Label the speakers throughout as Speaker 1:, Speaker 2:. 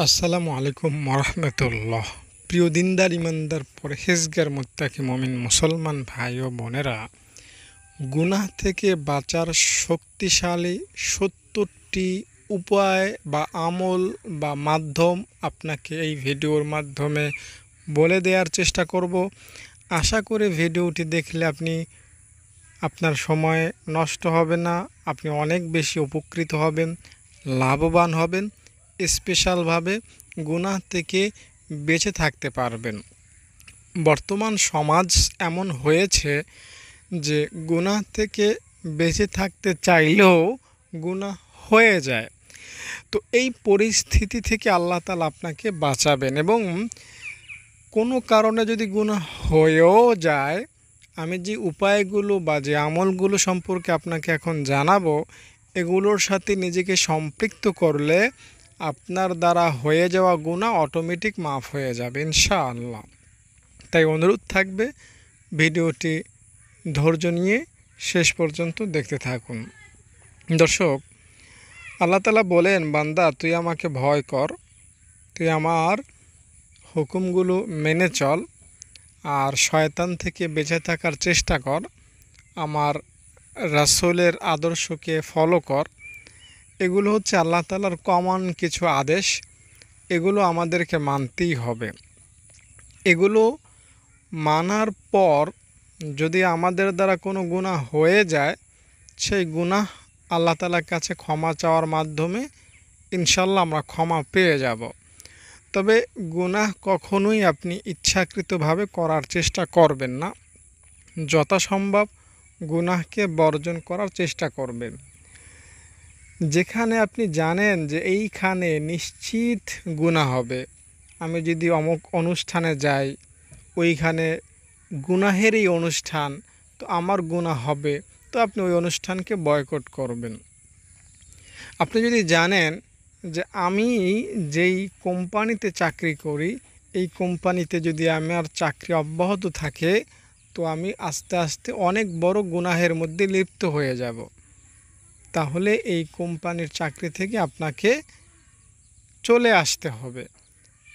Speaker 1: আসসালামু আলাইকুম ওরহমতুল্লাহ। প্রিয় দিনদার ইমানদার পরহেজগার মুত্তাকি মুমিন মুসলমান ভাই ও বোনেরা, গুনাহ থেকে বাঁচার শক্তিশালী ৭০টি উপায় বা আমল বা মাধ্যম আপনাকে এই ভিডিওর মাধ্যমে বলে দেওয়ার চেষ্টা করব। আশা করি ভিডিওটি দেখলে আপনার সময় নষ্ট হবে না, আপনি অনেক বেশি উপকৃত হবেন, লাভবান হবেন, স্পেশালভাবে গুনাহ থেকে বেঁচে থাকতে পারবেন। বর্তমান সমাজ এমন হয়েছে যে গুনাহ থেকে বেঁচে থাকতে চাইলেও গুনাহ হয়ে যায়। তো এই পরিস্থিতি থেকে আল্লাহ তাআলা আপনাকে বাঁচাবেন, এবং কোনো কারণে যদি গুনাহ হয়েও যায়, আমি যে উপায়গুলো বা যে আমলগুলো সম্পর্কে আপনাকে এখন জানাবো, এগুলোর সাথে নিজেকে সম্পৃক্ত করলে আপনার দ্বারা হয়ে যাওয়া গুনাহ অটোমেটিক মাফ হয়ে যাবে ইনশাআল্লাহ। তাই অনুরোধ থাকবে, ভিডিওটি ধৈর্য নিয়ে শেষ পর্যন্ত দেখতে থাকুন। দর্শক, আল্লাহ তাআলা বলেন, বান্দা তুই আমাকে ভয় কর, তুই আমার হুকুমগুলো মেনে চল, আর শয়তান থেকে বেঁচে থাকার চেষ্টা কর, আমার রাসূলের আদর্শকে ফলো কর। এগুলো হচ্ছে আল্লাহ তাআলার কমন কিছু আদেশ, এগুলো আমাদেরকে মানতেই হবে। এগুলো মানার পর যদি আমাদের দ্বারা কোনো গুনাহ হয়ে যায়, সেই গুনাহ আল্লাহ তাআলার কাছে ক্ষমা চাওয়ার মাধ্যমে ইনশাল্লাহ আমরা ক্ষমা পেয়ে যাব। তবে গুনাহ কখনোই আপনি ইচ্ছাকৃতভাবে করার চেষ্টা করবেন না, যথাসম্ভব গুনাহকে বর্জন করার চেষ্টা করবেন। যেখানে আপনি জানেন যে এইখানে নিশ্চিত গুনাহ হবে, আমি যদি অমুক অনুষ্ঠানে যাই, ওইখানে গুনাহেরই অনুষ্ঠান, তো আমার গুনাহ হবে, তো আপনি ওই অনুষ্ঠানকে বয়কট করবেন। আপনি যদি জানেন যে আমি যেই কোম্পানিতে চাকরি করি, এই কোম্পানিতে যদি আমার চাকরি অব্যাহত থাকে, তো আমি আস্তে আস্তে অনেক বড় গুনাহের মধ্যে লিপ্ত হয়ে যাব, তাহলে এই কোম্পানির চাকরি থেকে আপনাকে চলে আসতে হবে।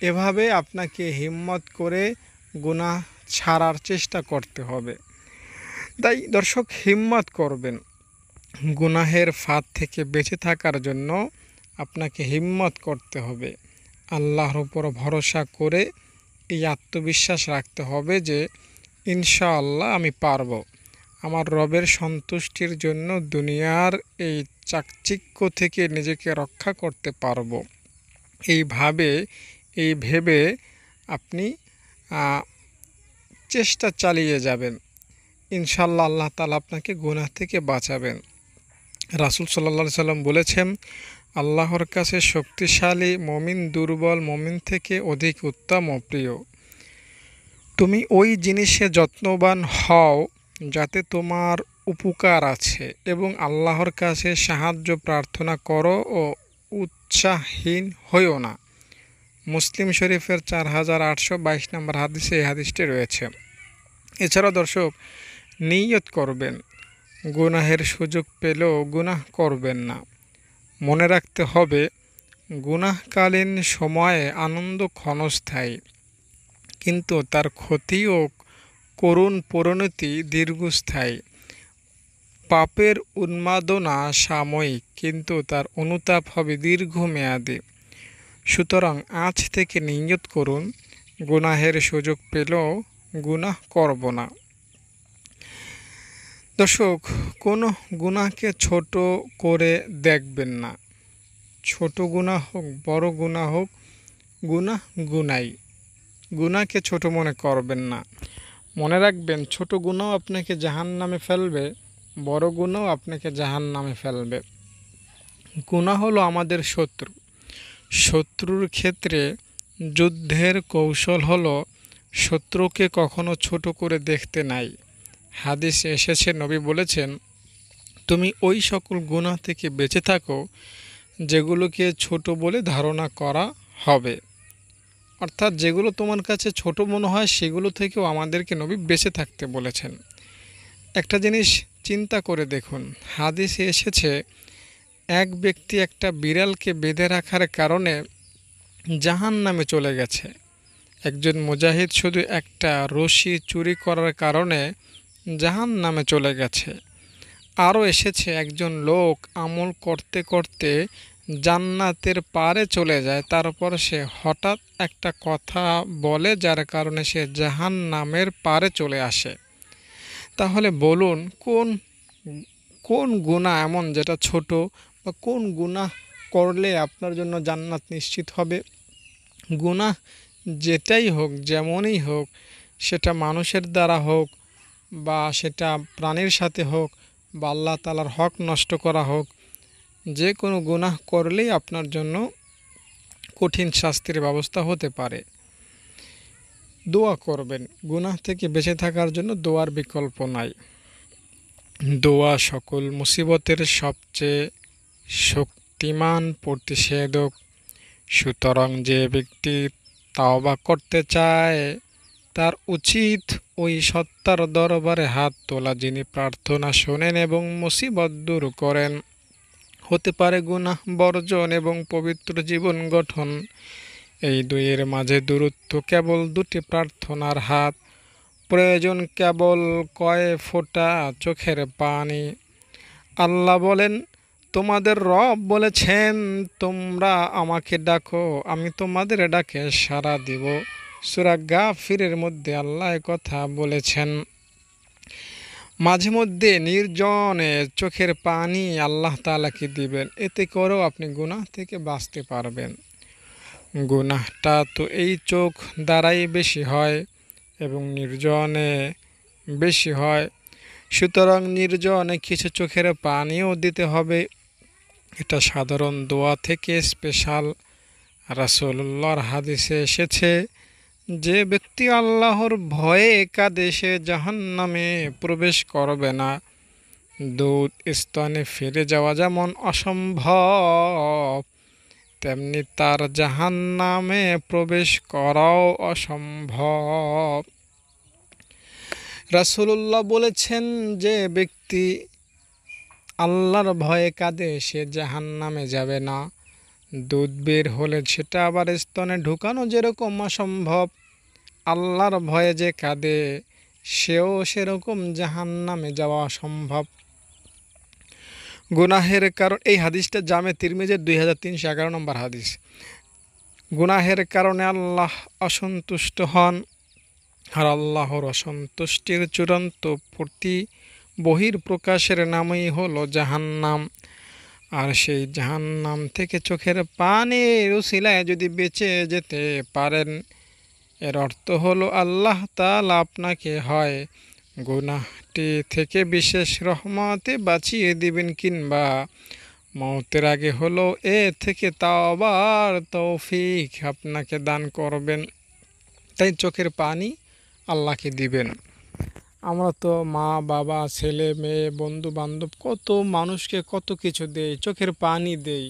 Speaker 1: এভাবে আপনাকে হিম্মত করে গুনাহ ছাড়ার চেষ্টা করতে হবে। তাই দর্শক, হিম্মত করবেন। গুনাহের ফাঁদ থেকে বেঁচে থাকার জন্য আপনাকে হিম্মত করতে হবে। আল্লাহর উপর ভরসা করে এই আত্মবিশ্বাস রাখতে হবে যে ইনশাআল্লাহ আমি পারব। আমার রবের সন্তুষ্টির জন্য দুনিয়ার এই চাকচিক্য থেকে নিজেকে রক্ষা করতে পারব। এই ভেবে আপনি চেষ্টা চালিয়ে যাবেন। ইনশাআল্লাহ আল্লাহ তাআলা আপনাকে গুনাহ থেকে বাঁচাবেন। রাসূল সাল্লাল্লাহু আলাইহি সাল্লাম বলেছেন, আল্লাহর কাছে শক্তিশালী মুমিন দুর্বল মুমিন থেকে অধিক উত্তম ও প্রিয়। তুমি ওই জিনিসে যত্নবান হও যাতে তোমার উপকার আছে, এবং আল্লাহর কাছে সাহায্য প্রার্থনা করো ও উৎসাহহীন হইও না। মুসলিম শরীফের 4822 নম্বর হাদিসে এই হাদিসটি রয়েছে। এছাড়া দর্শক, নিয়ত করবেন, গুনাহের সুযোগ পেলেও গুনাহ করবেন না। মনে রাখতে হবে, গুনাহকালীন সময়ে আনন্দ ক্ষণস্থায়ী, কিন্তু তার ক্ষতি ও করুণ পরিণতি দীর্ঘস্থায়ী। পাপের উন্মাদনা সাময়িক, কিন্তু তার অনুতাপ হবে দীর্ঘমেয়াদী। সুতরাং আজ থেকে নিয়ত করুন, গুনাহের সুযোগ পেলেও গুনাহ করব না। দর্শক, কোনো গুনাহকে ছোট করে দেখবেন না। ছোট গুনাহ হোক, বড় গুনাহ হোক, গুনাহ গুনাই। গুনাহকে ছোট মনে করবেন না। মনে রাখবেন, ছোট গুনাহ আপনাকে জাহান্নামে ফেলবে, বড় গুনাহ আপনাকে জাহান্নামে ফেলবে। গুনাহ হলো আমাদের শত্রু। শত্রুর ক্ষেত্রে যুদ্ধের কৌশল হলো শত্রুকে কখনো ছোট করে দেখতে নাই। হাদিসে এসেছে, নবী বলেছেন, তুমি ওই সকল গুনাহ থেকে বেঁচে থাকো যেগুলোকে ছোট বলে ধারণা করা হবে। অর্থাৎ যেগুলো তোমার কাছে ছোট মনে হয়, সেগুলো থেকেও আমাদেরকে নবী বেঁচে থাকতে বলেছেন। একটা জিনিস চিন্তা করে দেখুন, হাদিসে এসেছে, এক ব্যক্তি একটা বিড়ালকে বেঁধে রাখার কারণে জাহান্নামে চলে গেছে। একজন মুজাহিদ শুধু একটা রশি চুরি করার কারণে জাহান্নামে চলে গেছে। আরও এসেছে একজন লোক আমল করতে করতে জান্নাতের পারে চলে যায়, তারপর সে হঠাৎ একটা কথা বলে যার কারণে সে জাহান্নামের পারে চলে আসে। তাহলে বলুন, কোন কোন গুনাহ এমন যেটা ছোট, বা কোন গুনাহ করলে আপনার জন্য জান্নাত নিশ্চিত হবে? গুনাহ যেটাই হোক, যেমনই হোক, সেটা মানুষের দ্বারা হোক বা সেটা প্রাণীর সাথে হোক বা আল্লাহ তাআলার হক নষ্ট করা হোক, যে কোনো গুনাহ করলেই আপনার জন্য কঠিন শাস্তির ব্যবস্থা হতে পারে। দোয়া করবেন, গুনাহ থেকে বেঁচে থাকার জন্য দোয়ার বিকল্প নাই। দোয়া সকল মুসিবতের সবচেয়ে শক্তিমান প্রতিষেধক। সুতরাং যে ব্যক্তি তাওবা করতে চায় তার উচিত ওই সত্তার দরবারে হাত তোলা যিনি প্রার্থনা শোনেন এবং মুসিবত দূর করেন। হতে পারে গুনাহ বর্জন এবং পবিত্র জীবন গঠন। এই দুইয়ের মাঝে দূরত্ব কেবল দুটি প্রার্থনার হাত। প্রয়োজন কেবল কয় ফোঁটা চোখের পানি। আল্লাহ বলেন, তোমাদের রব বলেছেন, তোমরা আমাকে ডাকো, আমি তোমাদের ডাকে সাড়া দিব। সূরা গাফিরের মধ্যে আল্লাহ কথা বলেছেন। মাঝে মধ্যে নির্জনে চোখের পানি আল্লাহ তাআলাকে দিবেন, এতে করেও আপনি গুনাহ থেকে বাঁচতে পারবেন। গুনাহটা তো এই চোখ দ্বারাই বেশি হয় এবং নির্জনে বেশি হয়। সুতরাং নির্জনে কিছু চোখের পানিও দিতে হবে। এটা সাধারণ দোয়া থেকে স্পেশাল। রাসূলুল্লাহর হাদিসে এসেছে, যে ব্যক্তি আল্লাহর ভয়ে কাঁদে সে জাহান্নামে প্রবেশ করবে না। দুধ স্তনে ফিরে যাওয়া যেমন অসম্ভব, তেমনি তার জাহান্নামে প্রবেশ করাও অসম্ভব। রাসূলুল্লাহ বলেছেন, যে ব্যক্তি আল্লাহর ভয়ে কাঁদে সে জাহান্নামে যাবে না। দুধ বের হলে সেটা আবার স্তনে ঢুকানো যেরকম অসম্ভব, আল্লাহর ভয়ে যে কাঁদে সেও সেরকম জাহান্নামে যাওয়া অসম্ভব। গুনাহের কারণ, এই হাদিসটা জামে তিরমিজির 2311 নম্বর হাদিস। গুনাহের কারণে আল্লাহ অসন্তুষ্ট হন, আর আল্লাহর অসন্তুষ্টির চূড়ান্ত বহিঃপ্রকাশের নামই হলো জাহান্নাম। আর সেই জাহান্নাম থেকে চোখের পানির উসিলায় যদি বেঁচে যেতে পারেন, এর অর্থ হলো আল্লাহ তাআলা আপনাকে হয় গুনাহটি থেকে বিশেষ রহমতে বাঁচিয়ে দিবেন, কিংবা মওতের আগে হলো এ থেকে তাওবার তৌফিক আপনাকে দান করবেন। তাই চোখের পানি আল্লাহকে দিবেন। আমরা তো মা বাবা ছেলে মেয়ে বন্ধু বান্ধব কত মানুষকে কত কিছু দেই, চোখের পানি দেই।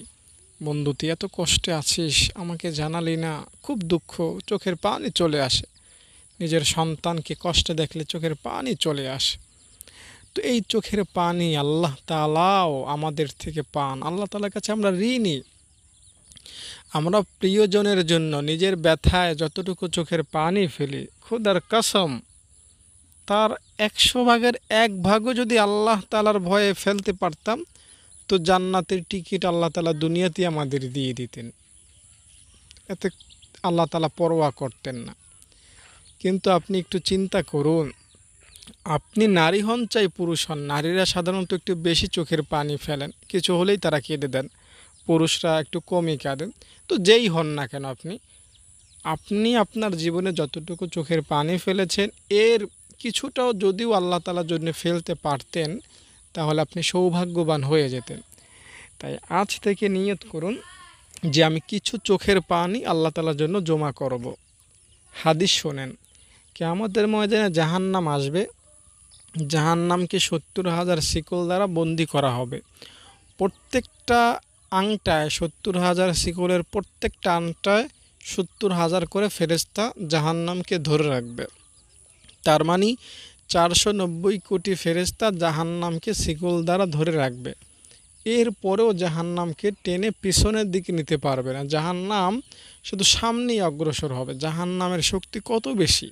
Speaker 1: বন্ধু, তুই এত কষ্টে আছিস, আমাকে জানালি না, খুব দুঃখ, চোখের পানি চলে আসে। নিজের সন্তানকে কষ্টে দেখলে চোখের পানি চলে আসে। তো এই চোখের পানি আল্লাহ তাআলাও আমাদের থেকে পান। আল্লাহ তাআলার কাছে আমরা ঋণী। আমরা প্রিয়জনের জন্য নিজের ব্যথায় যতটুকু চোখের পানি ফেলি, খোদার কসম তার 100 ভাগের 1 ভাগও যদি আল্লাহ তাআলার ভয়ে ফেলতে পারতাম, তো জান্নাতের টিকিট আল্লাহ তাআলা দুনিয়াতেই আমাদের দিয়ে দিতেন। এতে আল্লাহ তাআলা পরোয়া করতেন না। কিন্তু আপনি একটু চিন্তা করুন, আপনি নারী হন চাই পুরুষ হন, নারীরা সাধারণত একটু বেশি চোখের পানি ফেলেন, কিছু হলেই তারা কেঁদে দেন, পুরুষরা একটু কমই কাঁদেন। তো যেই হন না কেন, আপনি আপনার জীবনে যতটুকু চোখের পানি ফেলেছেন, এর কিছুটাও যদিও আল্লাহ তাআলার জন্য ফেলতে পারতেন, তাহলে আপনি সৌভাগ্যবান হয়ে যেতেন। তাই আজ থেকে নিয়ত করুন যে আমি কিছু চোখের পানি আল্লাহ তাআলার জন্য জমা করব। হাদিস শোনেন, কিয়ামতের ময়দানে জাহান্নাম আসবে, জাহান্নামকে 70,000 শিকল দ্বারা বন্দী করা হবে। প্রত্যেকটা আংটায় 70,000 শিকলের প্রত্যেকটা আংটায় 70,000 করে ফেরেশতা জাহান্নামকে ধরে রাখবে। তার মানে 490 কোটি ফেরেশতা জাহান্নামকে শিকল দ্বারা ধরে রাখবে। এরপরেও জাহান্নামকে টেনে পিছনের দিকে নিতে পারবে না। জাহান্নাম শুধু সামনেই অগ্রসর হবে। জাহান্নামের শক্তি কত বেশি!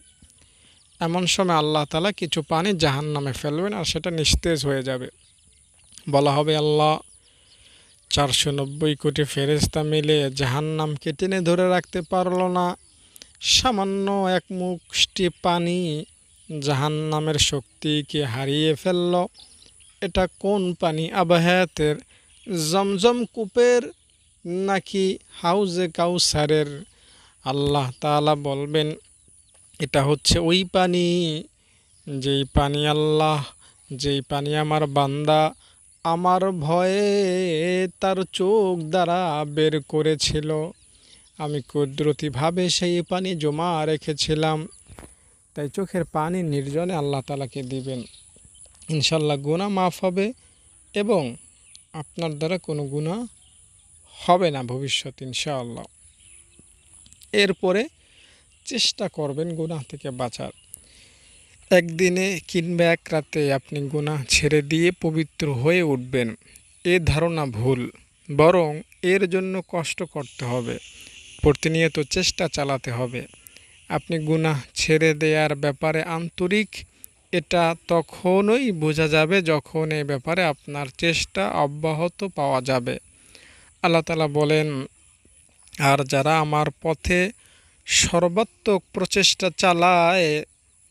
Speaker 1: এমন সময় আল্লাহ তাআলা কিছু পানি জাহান্নামে ফেলবেন আর সেটা নিস্তেজ হয়ে যাবে। বলা হবে, আল্লাহ 490 কোটি ফেরেশতা মিলে জাহান্নামকে টেনে ধরে রাখতে পারল না। সামান্য এক মুষ্টি পানি জাহান্নামের শক্তিকে হারিয়ে ফেলল। এটা কোন পানি? আবাহায়াতের, জমজম কূপের, নাকি হাউজে কাউসারের? আল্লাহ তাআলা বলবেন, এটা হচ্ছে ওই পানি, যেই পানি আমার বান্দা আমার ভয়ে তার চোখ দ্বারা বের করেছিল। আমি কুদরতিভাবে সেই পানি জমা রেখেছিলাম। তাই চোখের পানি নির্জনে আল্লাহ তাআলাকে দিবেন। ইনশাল্লাহ গুনাহ মাফ হবে এবং আপনার দ্বারা কোনো গুনাহ হবে না ভবিষ্যতে ইনশাআল্লাহ। এরপরে চেষ্টা করবেন গুনাহ থেকে বাঁচার। একদিনে কিংবা এক রাতে আপনি গুনাহ ছেড়ে দিয়ে পবিত্র হয়ে উঠবেন, এ ধারণা ভুল। বরং এর জন্য কষ্ট করতে হবে, প্রতিনিয়ত চেষ্টা চালাতে হবে। আপনি গুনাহ ছেড়ে দেওয়ার ব্যাপারে আন্তরিক, এটা তখনই বোঝা যাবে যখন এ ব্যাপারে আপনার চেষ্টা অব্যাহত পাওয়া যাবে। আল্লাহ তাআলা বলেন, আর যারা আমার পথে সর্বাত্মক প্রচেষ্টা চালায়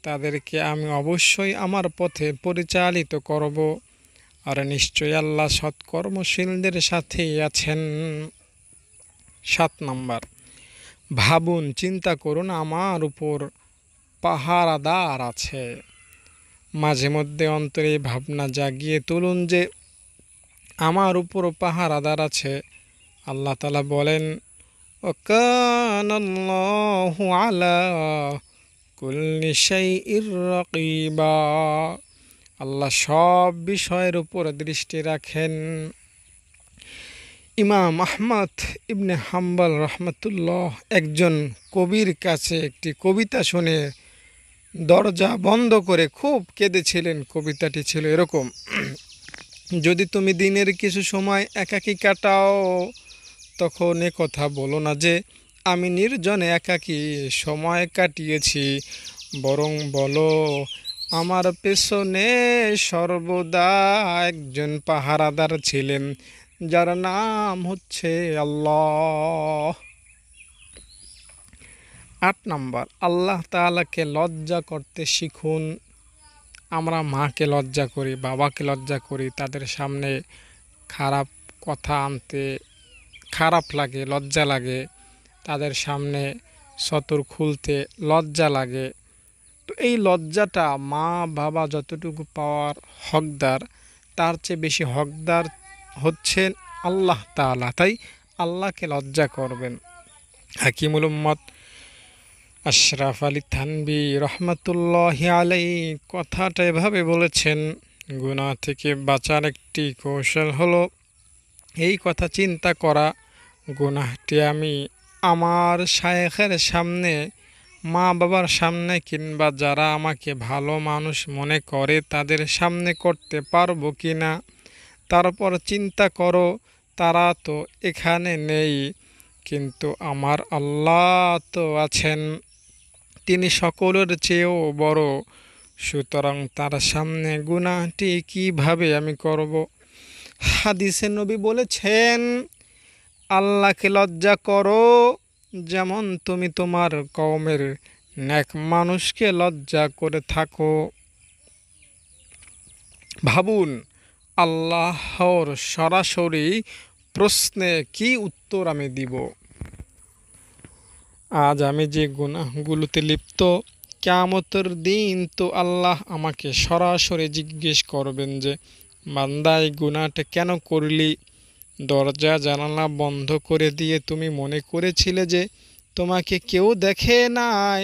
Speaker 1: তাদেরকে আমি অবশ্যই আমার পথে পরিচালিত করব। আর নিশ্চয়ই আল্লাহ সৎকর্মশীলদের সাথেই আছেন। 7 নাম্বার, ভাবুন, চিন্তা করুন, আমার উপর পাহারাদার আছে। মাঝে মধ্যে অন্তরে ভাবনা জাগিয়ে তুলুন যে আমার উপর পাহারাদার আছে। আল্লাহ তাআলা বলেন, ওয়াকানাল্লাহু আলা কুল্লি শাইইর রাকিবা। আল্লাহ সব বিষয়ের উপর দৃষ্টি রাখেন। ইমাম আহমদ ইবনে হাম্বল রহমতুল্লাহ একজন কবির কাছে একটি কবিতা শুনে দরজা বন্ধ করে খুব কেঁদেছিলেন। কবিতাটি ছিল এরকম: যদি তুমি দিনের কিছু সময় একাকী কাটাও, তখন এ কথা বলো না যে আমি নির্জনে একাকী সময় কাটিয়েছি, বরং বলো আমার পেছনে সর্বদা একজন পাহারাদার ছিলেন, যার নাম হচ্ছে আল্লাহ। 8 নাম্বার, আল্লাহ তাআলাকে লজ্জা করতে শিখুন। আমরা মাকে লজ্জা করি, বাবাকে লজ্জা করি, তাদের সামনে খারাপ কথা আনতে খারাপ লাগে, লজ্জা লাগে, তাদের সামনে সতর খুলতে লজ্জা লাগে। তো এই লজ্জাটা মা বাবা যতটুকু পাওয়ার হকদার, তার চেয়ে বেশি হকদার হচ্ছেন আল্লাহ তাআলা। তাই আল্লাহকে লজ্জা করবেন। হাকিমুল উম্মত আশরাফ আলী থানভী রহমতুল্লাহি আলাইহি কথাটা এভাবে বলেছেন, গুনাহ থেকে বাঁচার একটি কৌশল হলো এই কথা চিন্তা করা, গুনাহটি আমি আমার শায়েখের সামনে, মা বাবার সামনে কিংবা যারা আমাকে ভালো মানুষ মনে করে তাদের সামনে করতে পারবো কি না। তারপর চিন্তা করো, তারা তো এখানে নেই, কিন্তু আমার আল্লাহ তো আছেন, তিনি সকলের চেয়েও বড়। সুতরাং তার সামনে গুনাহটি কিভাবে আমি করব? হাদিসে নবী বলেছেন, আল্লাহকে লজ্জা করো যেমন তুমি তোমার কওমের নেক মানুষকে লজ্জা করে থাকো। ভাবুন, আল্লাহর সরাসরি প্রশ্নে কি উত্তর আমি দিব? আজ আমি যে গুনাহগুলোতে লিপ্ত, কিয়ামতের দিন তো আল্লাহ আমাকে সরাসরি জিজ্ঞেস করবেন যে বান্দা এই গুনাহটা কেন করলি? দরজা জানালা বন্ধ করে দিয়ে তুমি মনে করেছিলে যে তোমাকে কেউ দেখে নাই,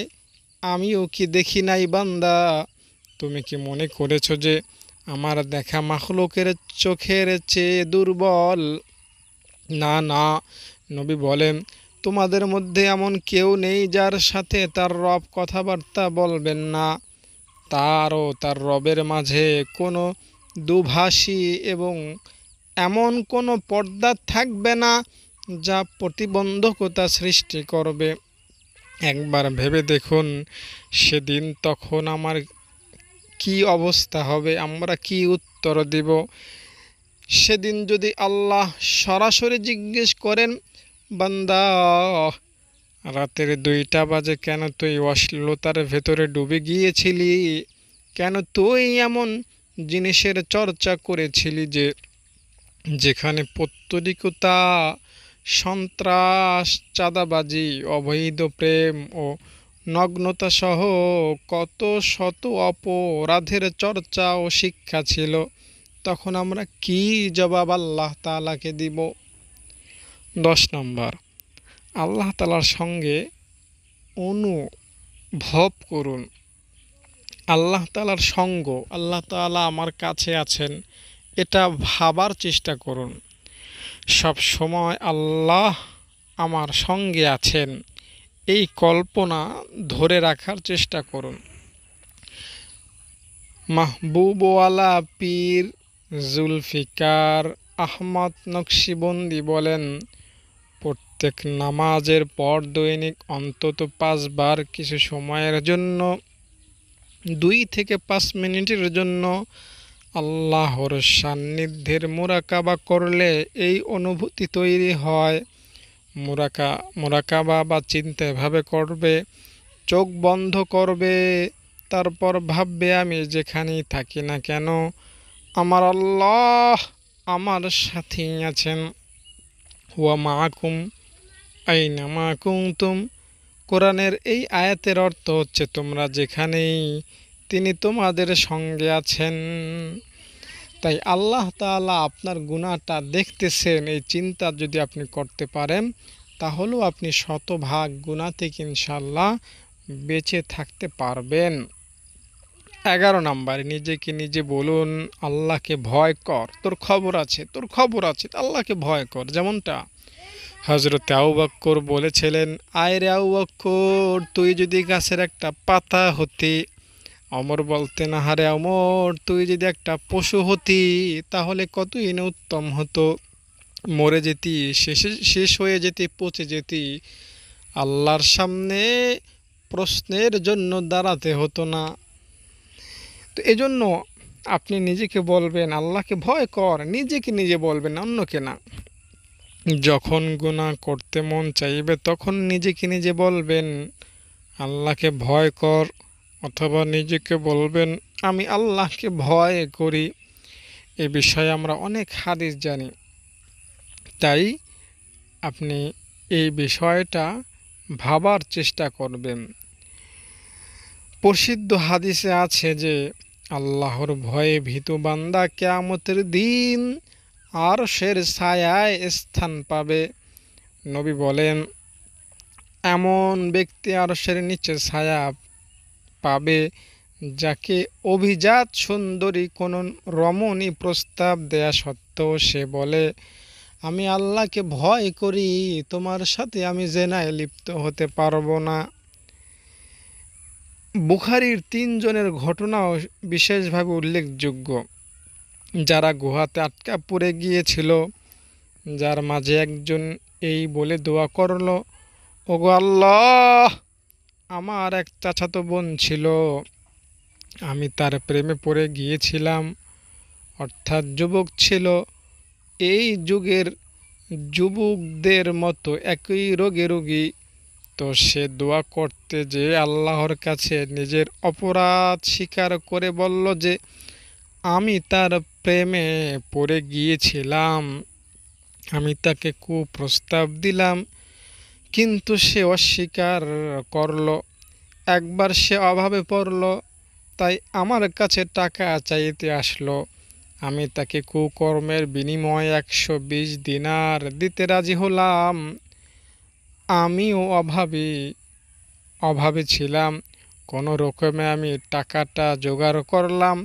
Speaker 1: আমিও কি দেখি নাই বান্দা? তুমি কি মনে করেছো যে আমার দেখা মাখলুকের চোখের চেয়ে দুর্বল? না না, নবী বলেন, তোমাদের মধ্যে এমন কেউ নেই যার সাথে তার রব কথাবার্তা বলবেন না, তার ও তার রবের মাঝে কোনো দুভাষী এবং এমন কোনো পর্দা থাকবে না যা প্রতিবন্ধকতা সৃষ্টি করবে। একবার ভেবে দেখুন সেদিন তখন আমার কি অবস্থা হবে, আমরা কি উত্তর দিব। সেদিন যদি আল্লাহ সরাসরি জিজ্ঞেস করেন, বান্দা রাতের 2টা বাজে কেন তুই অশ্লীলতার ভেতরে ডুবে গিয়েছিলি, কেন তুই এমন জিনিসের চর্চা করেছিলি যেখানে পৌত্তলিকতা, সন্ত্রাস, চাঁদাবাজি, অবৈধ প্রেম ও নগ্নতা সহ কত শত অপরাধের চর্চা ও শিক্ষা ছিল, তখন আমরা কি জবাব আল্লাহ তাআলাকে দিব? 10 নম্বর, আল্লাহ তাআলার সঙ্গে অনুভব করুন। আল্লাহ তাআলার সঙ্গ, আল্লাহ তাআলা আমার কাছে আছেন, এটা ভাবার চেষ্টা করুন। সব সময় আল্লাহ আমার সঙ্গে আছেন, এই কল্পনা ধরে রাখার চেষ্টা করুন। মাহবুবওয়ালা পীর জুলফিকার আহমদ নকশবন্দি বলেন, প্রত্যেক নামাজের পর দৈনিক অন্তত 5 বার কিছু সময়ের জন্য 2 থেকে 5 মিনিটের জন্য আল্লাহর সান্নিধ্যের মুরাকাবা করলে এই অনুভূতি তৈরি হয়। মুরাকাবা বা চিন্তা এভাবে করবে, চোখ বন্ধ করবে, তারপর ভাববে আমি যেখানেই থাকি না কেন আমার আল্লাহ আমার সাথেই আছেন। হুয়া মাআকুম আইনামা কুনতুম। কোরআনের এই আয়াতের অর্থ হচ্ছে তোমরা যেখানেই, তিনি তোমাদের সঙ্গে আছেন। তাই আল্লাহ তাআলা আপনার গুনাহটা দেখতেছেন, এই চিন্তা যদি আপনি করতে পারেন তাহলেও আপনি শতভাগ গুনাহ থেকে ইনশাআল্লাহ বেঁচে থাকতে পারবেন। 11 নম্বর, নিজেকে নিজে বলুন আল্লাহকে ভয় কর, তোর খবর আছে, তোর খবর আছে, আল্লাহকে ভয় কর। যেমনটা হযরত আবু বকর বলেছিলেন, আয় রে আবু বকর, তুই যদি গাছের একটা পাতা হতি। অমর বলতেন, হারে অমর, তুই যদি একটা পশু হতি তাহলে কতই না উত্তম হতো, মরে যেতি, শেষ হয়ে যেতি, পচে যেতি, আল্লাহর সামনে প্রশ্নের জন্য দাঁড়াতে হতো না। তো এজন্য আপনি নিজেকে বলবেন আল্লাহকে ভয় কর, নিজেকে নিজে বলবেন, অন্যকে না। যখন গুনাহ করতে মন চাইবে তখন নিজেকে নিজে বলবেন আল্লাহকে ভয় কর, অথবা নিজেকে বলবেন আমি আল্লাহকে ভয় করি। এ বিষয়ে আমরা অনেক হাদিস জানি, তাই আপনি এই বিষয়টা ভাবার চেষ্টা করবেন। প্রসিদ্ধ হাদিসে আছে যে আল্লাহর ভয়ে ভীতু বান্দা কিয়ামতের দিন আরশের ছায়ায় স্থান পাবে। নবী বলেন, এমন ব্যক্তি আরশের নিচে ছায়া পাবে যাকে অভিজাত সুন্দরী কোন রমণী প্রস্তাব দেয়া সত্ত্বেও সে বলে, আমি আল্লাহকে ভয় করি, তোমার সাথে আমি জেনায় লিপ্ত হতে পারবো না। বুখারীর 3 জনের ঘটনাও বিশেষভাবে উল্লেখযোগ্য, যারা গুহাতে আটকা পড়ে গিয়েছিল, যার মাঝে একজন এই বলে দোয়া করল, ওগো আল্লাহ, আমার এক চাচাতো বোন ছিল, আমি তার প্রেমে পড়ে গিয়েছিলাম, অর্থাৎ যুবক ছিল, এই যুগের যুবকদের মতো একই রোগে রোগী। তো সে দোয়া করতে যে আল্লাহর কাছে নিজের অপরাধ স্বীকার করে বলল যে আমি তার প্রেমে পড়ে গিয়েছিলাম, আমি তাকে কুপ্রস্তাব দিলাম, কিন্তু সে অস্বীকার করল। একবার সে অভাবে পড়ল, তাই আমার কাছে টাকা চাইতে আসলো, আমি তাকে কুকর্মের বিনিময়ে 120 দিনার দিতে রাজি হলাম। আমিও অভাবে ছিলাম, কোনো রকমে আমি টাকাটা জোগাড় করলাম।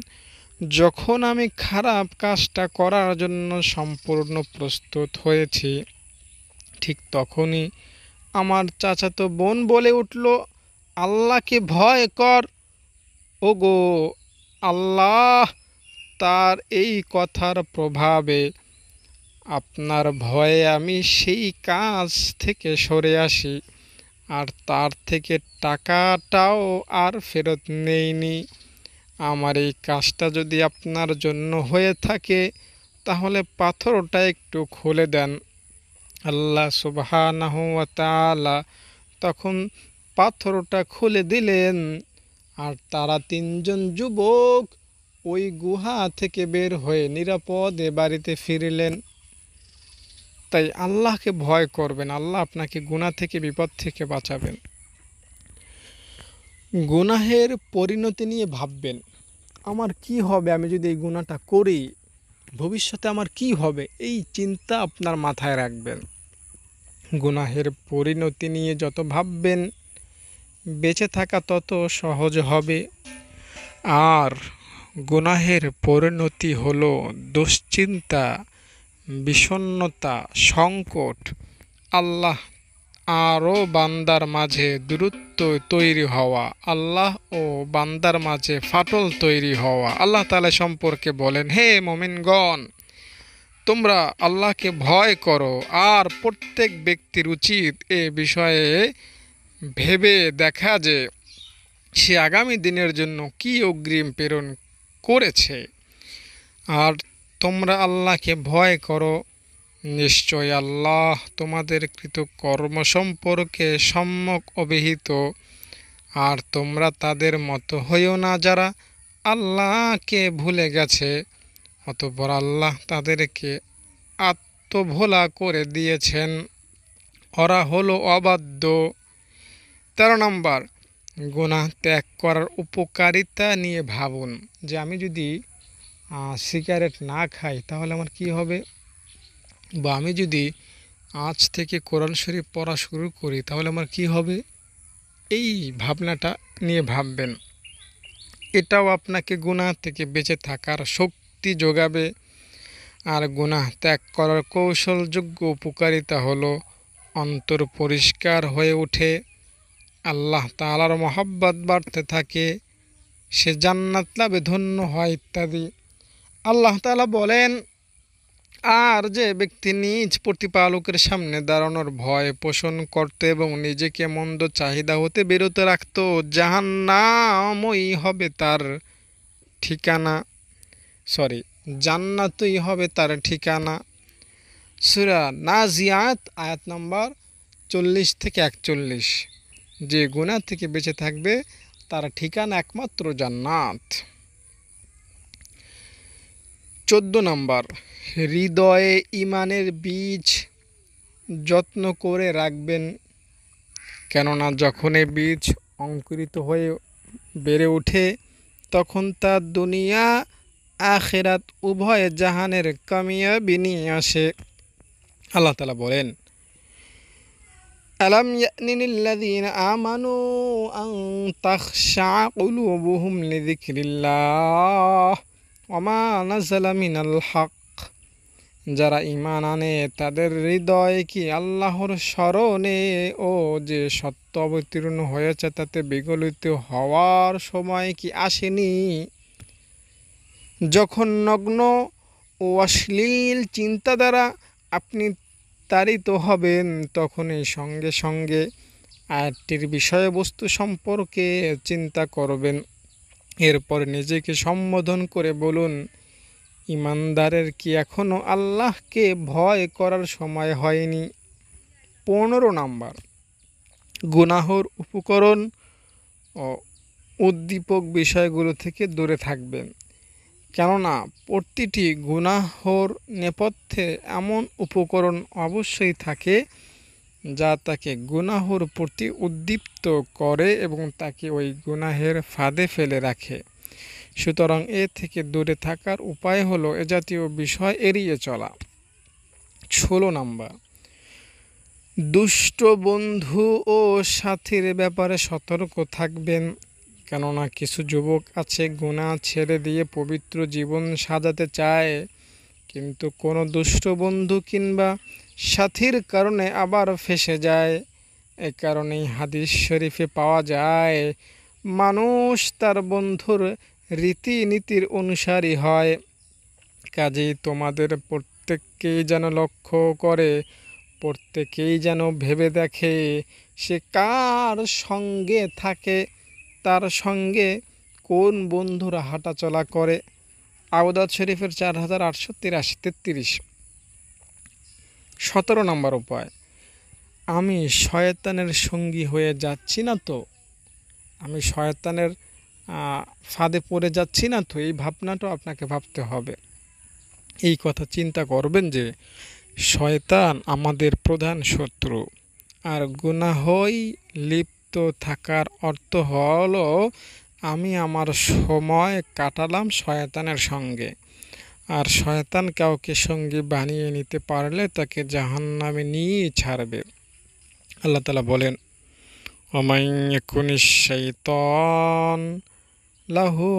Speaker 1: যখন আমি খারাপ কাজটা করার জন্য সম্পূর্ণ প্রস্তুত হয়েছি, ঠিক তখনই আমার চাচাতো বোন বলে উঠল, আল্লাহকে ভয় কর। ওগো আল্লাহ, তার এই কথার প্রভাবে আপনার ভয়ে আমি সেই কাজ থেকে সরে আসি, আর তার থেকে টাকাটাও আর ফেরত নেইনি। আমার এই কাজটা যদি আপনার জন্য হয়ে থাকে তাহলে পাথরটা একটু খুলে দেন। আল্লাহ সুবহানাহু ওয়া তাআলা তখন পাথরটা খুলে দিলেন, আর তারা তিনজন যুবক ওই গুহা থেকে বের হয়ে নিরাপদে বাড়িতে ফিরলেন। তাই আল্লাহকে ভয় করবেন, আল্লাহ আপনাকে গুনাহ থেকে, বিপদ থেকে বাঁচাবেন। গুনাহের পরিণতি নিয়ে ভাববেন, আমার কি হবে আমি যদি এই গুনাহটা করি, ভবিষ্যতে আমার কি হবে, এই চিন্তা আপনার মাথায় রাখবেন। গুনাহের পরিণতি নিয়ে যত ভাববেন বেঁচে থাকা তত সহজ হবে। আর গুনাহের পরিণতি হলো দুশ্চিন্তা, বিষণ্ণতা, সংকট, আল্লাহ আরও বান্দার মাঝে দূরত্ব তৈরি হওয়া, আল্লাহ ও বান্দার মাঝে ফাটল তৈরি হওয়া। আল্লাহ তাআলা সম্পর্কে বলেন, হে মুমিনগণ, তোমরা আল্লাহকে ভয় করো। আর প্রত্যেক ব্যক্তির উচিত এ বিষয়ে ভেবে দেখা যে সে আগামী দিনের জন্য কি অগ্রিম প্রেরণ করেছে। আর তোমরা আল্লাহকে ভয় করো, নিশ্চয় আল্লাহ তোমাদের কৃতকর্ম সম্পর্কে সম্যক অবহিত। আর তোমরা তাদের মতো হইও না যারা আল্লাহকে ভুলে গেছে, অতঃপর আল্লাহ তাদেরকে আত্মভোলা করে দিয়েছেন, ওরা হলো অবাধ্য। 13 নম্বর, গুনাহ ত্যাগ করার উপকারিতা নিয়ে ভাবুন। যে আমি যদি সিগারেট না খাই তাহলে আমার কি হবে, বা আমি যদি আজ থেকে কোরআন শরীফ পড়া শুরু করি তাহলে আমার কি হবে, এই ভাবনাটা নিয়ে ভাববেন। এটাও আপনাকে গুনাহ থেকে বেঁচে থাকার শক্তি যোগাবে। আর গুনাহ ত্যাগ করার কৌশলযোগ্য উপকারিতা হলো অন্তর পরিষ্কার হয়ে ওঠে, আল্লাহ তাআলার মহব্বত বাড়তে থাকে, সে জান্নাত লাভে ধন্য হয় ইত্যাদি। আল্লাহ তাআলা বলেন, আর যে ব্যক্তি নিজ প্রতিপালকের সামনে দাঁড়ানোর ভয় পোষণ করত এবং নিজেকে মন্দ চাহিদা হতে বিরত রাখত, জাহান্নামই হবে তার ঠিকানা, জান্নাতই হবে তার ঠিকানা। সূরা নাজিয়াত আয়াত নম্বর 40 থেকে 41। যে গুনাহ থেকে বেঁচে থাকবে তার ঠিকানা একমাত্র জান্নাত। 14 নম্বর, হৃদয়ে ঈমানের বীজ যত্ন করে রাখবেন, কেননা যখন এই বীজ অঙ্কুরিত হয়ে বেড়ে ওঠে তখন তা দুনিয়া আখিরাত উভয় জাহানের কামিয়াবি নিয়ে আসে। আল্লাহ তাআলা বলেন, আলাম ইয়ানিল্লাযীনা আমানু আন তাখশা কুলুবুহুম লিযিকরিল্লাহ ওয়া মা নাযালা মিনাল হক। যারা ঈমান আনে তাদের হৃদয় কি আল্লাহর স্মরণে ও যে সত্য অবতীর্ণ হয়েছে তাতে বিগলিত হওয়ার সময় কি আসেনি? যখন নগ্ন ও অশ্লীল চিন্তা দ্বারা আপনি তাড়িত হবেন তখনই সঙ্গে সঙ্গে আয়াতটির বিষয়বস্তু সম্পর্কে চিন্তা করবেন। এরপর নিজেকে সম্বোধন করে বলুন, ইমানদারের কি এখনও আল্লাহকে ভয় করার সময় হয়নি? 15 নম্বর, গুনাহর উপকরণ ও উদ্দীপক বিষয়গুলো থেকে দূরে থাকবেন, কেননা প্রতিটি গুনাহর নেপথ্যে এমন উপকরণ অবশ্যই থাকে যা তাকে গুনাহর প্রতি উদ্দীপ্ত করে এবং তাকে ওই গুনাহের ফাঁদে ফেলে রাখে। সুতরাং এ থেকে দূরে থাকার উপায় হলো এ জাতীয় বিষয় এড়িয়ে চলা। 16 নম্বর, দুষ্ট বন্ধু ও সাথীর ব্যাপারে সতর্ক থাকবেন, কেননা কিছু যুবক আছে গুনাহ ছেড়ে দিয়ে পবিত্র জীবন সাজাতে চায়, কিন্তু কোনো দুষ্ট বন্ধু কিংবা সাথীর কারণে আবার ফেঁসে যায়। এ কারণেই হাদিস শরীফে পাওয়া যায়, মানুষ তার বন্ধুর রীতিনীতির অনুসারী হয়। কাজেই তোমাদের প্রত্যেককেই যেন লক্ষ্য করে, প্রত্যেকেই যেন ভেবে দেখে সে কার সঙ্গে থাকে, তার সঙ্গে কোন বন্ধুরা হাঁটাচলা করে। আবু দাউদ শরীফের 4883 17 নম্বর উপায়, আমি শয়তানের সঙ্গী হয়ে যাচ্ছি না তো, আমি শয়তানের ফাঁদে পড়ে যাচ্ছি না তো, এই ভাবনাটা আপনাকে ভাবতে হবে। এই কথা চিন্তা করবেন যে শয়তান আমাদের প্রধান শত্রু, আর গুনাহই লিপ্ত থাকার অর্থ হলো আমি আমার সময় কাটালাম শয়তানের সঙ্গে। আর শয়তান কাউকে সঙ্গী বানিয়ে নিতে পারলে তাকে জাহান্নামে নিয়ে ছাড়বে। আল্লাহ তাআলা বলেন, ওয়ামান ইয়াকুনিশ শাইতান লাহু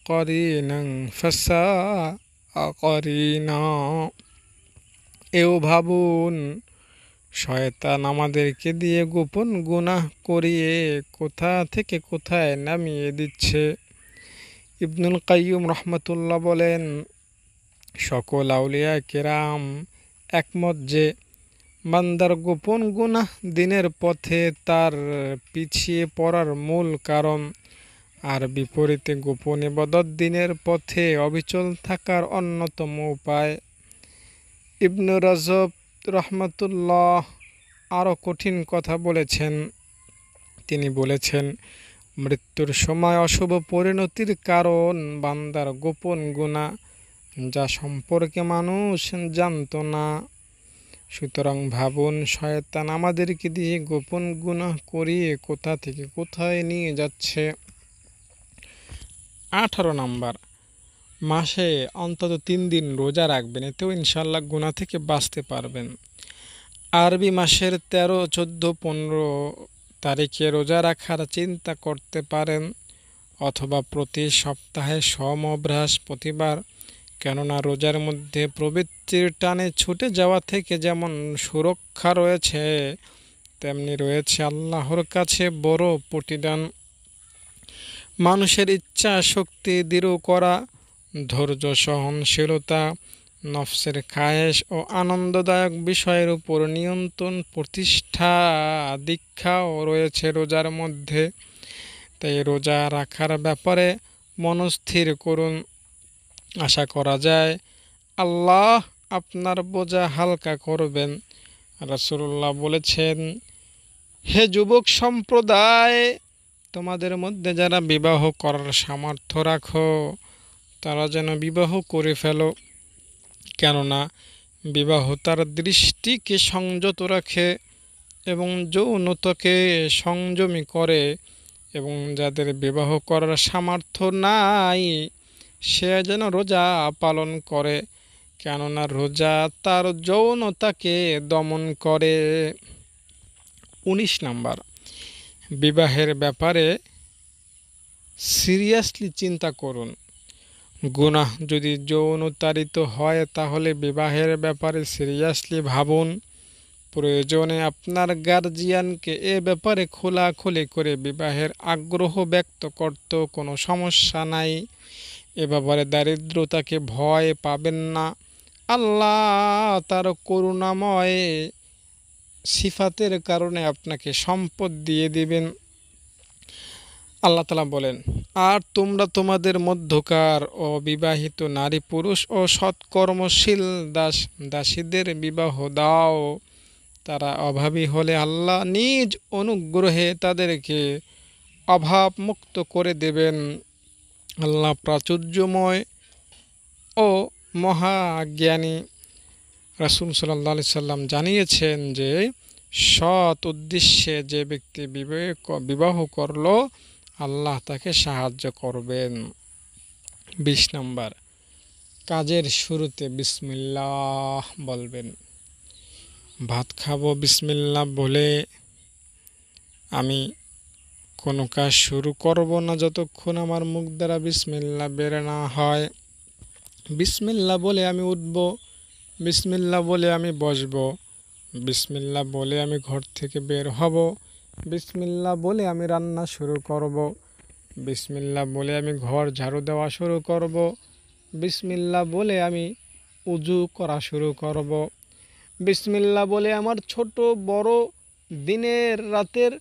Speaker 1: করিনান ফাসাআ করিনা। এও ভাবুন, শয়তান আমাদেরকে দিয়ে গোপন গুনাহ করিয়ে কোথা থেকে কোথায় নামিয়ে দিচ্ছে। ইবনুল কাইয়্যিম রাহমাতুল্লাহ বলেন, সকল আউলিয়া কেরাম একমত যে বান্দার গোপন গুনাহ দিনের পথে তার পিছিয়ে পড়ার মূল কারণ, আর বিপরীতে গোপন ইবাদত দিনের পথে অবিচল থাকার অন্যতম উপায়। ইবনে রাজব রাহমাতুল্লাহ আরও কঠিন কথা বলেছেন। তিনি বলেছেন, মৃত্যুর সময় অশুভ পরিণতির কারণ বান্দার গোপন গুনাহ, যা সম্পর্কে মানুষ জানত না। সুতরাং ভাবুন, শয়তান আমাদেরকে দিয়ে গোপন গুনাহ করিয়ে কোথা থেকে কোথায় নিয়ে যাচ্ছে। 18 নম্বর, মাসে অন্তত 3 দিন রোজা রাখবেন, এতেও ইনশাআল্লাহ গুনাহ থেকে বাঁচতে পারবেন। আরবি মাসের 13, 14, 15 তারিখে রোজা রাখার চিন্তা করতে পারেন, অথবা প্রতি সপ্তাহে সোম ও বৃহস্পতিবার। কেননা রোজার মধ্যে প্রবৃত্তির টানে ছুটে যাওয়া থেকে যেমন সুরক্ষা রয়েছে, তেমনি রয়েছে আল্লাহর কাছে বড় প্রতিদান। মানুষের ইচ্ছা শক্তি দৃঢ় করা, ধৈর্য, সহনশীলতা, নফসের খায়েশ ও আনন্দদায়ক বিষয়ের উপর নিয়ন্ত্রণ প্রতিষ্ঠা দীক্ষাও রয়েছে রোজার মধ্যে। তাই রোজা রাখার ব্যাপারে মনস্থির করুন। আশা করা যায় আল্লাহ আপনার বোঝা হালকা করবেন। রাসূলুল্লাহ বলেছেন, হে যুবক সম্প্রদায়, তোমাদের মধ্যে যারা বিবাহ করার সামর্থ্য রাখো তারা যেন বিবাহ করে ফেলো, কেননা বিবাহ তার দৃষ্টিকে সংযত রাখে এবং যৌনতাকে সংযমী করে। এবং যাদের বিবাহ করার সামর্থ্য নাই সে যেন রোজা পালন করে, কেননা রোজা তার যৌনতাকে দমন করে। 19 নম্বর, বিবাহের ব্যাপারে সিরিয়াসলি চিন্তা করুন। গুনাহ যদি যৌনতারিত হয় তাহলে বিবাহের ব্যাপারে সিরিয়াসলি ভাবুন। প্রয়োজনে আপনার গার্জিয়ানকে এ ব্যাপারে খোলাখুলি করে বিবাহের আগ্রহ ব্যক্ত করতেও কোনো সমস্যা নাই। এ ব্যাপারে দারিদ্রতাকে ভয় পাবেন না। আল্লাহ তার করুণাময় সিফাতের কারণে আপনাকে সম্পদ দিয়ে দিবেন। আল্লাহ তাআলা বলেন, আর তোমরা তোমাদের মধ্যকার অবিবাহিত নারী পুরুষ ও সৎকর্মশীল দাস দাসীদের বিবাহ দাও। তারা অভাবী হলে আল্লাহ নিজ অনুগ্রহে তাদেরকে অভাবমুক্ত করে দেবেন। আল্লাহ প্রাচুর্যময় ও মহাজ্ঞানী। রাসূল সাল্লাল্লাহু আলাইহি সাল্লাম জানিয়েছেন যে সৎ উদ্দেশ্যে যে ব্যক্তি বিবাহ করল আল্লাহ তাকে সাহায্য করবেন। 20 নম্বর, কাজের শুরুতে বিসমিল্লাহ বলবেন। ভাত খাবো বিসমিল্লাহ বলে আমি কোনো কাজ শুরু করব না যতক্ষণ আমার মুখ দ্বারা বিসমিল্লাহ বের না হয়। বিসমিল্লাহ বলে আমি উঠব, বিসমিল্লাহ বলে আমি বসব, বিসমিল্লাহ বলে আমি ঘর থেকে বের হব, বিসমিল্লাহ বলে আমি রান্না শুরু করব, বিসমিল্লাহ বলে আমি ঘর ঝাড়ু দেওয়া শুরু করব, বিসমিল্লাহ বলে আমি উজু করা শুরু করব। বিসমিল্লাহ বলে আমার ছোট বড় দিনের রাতের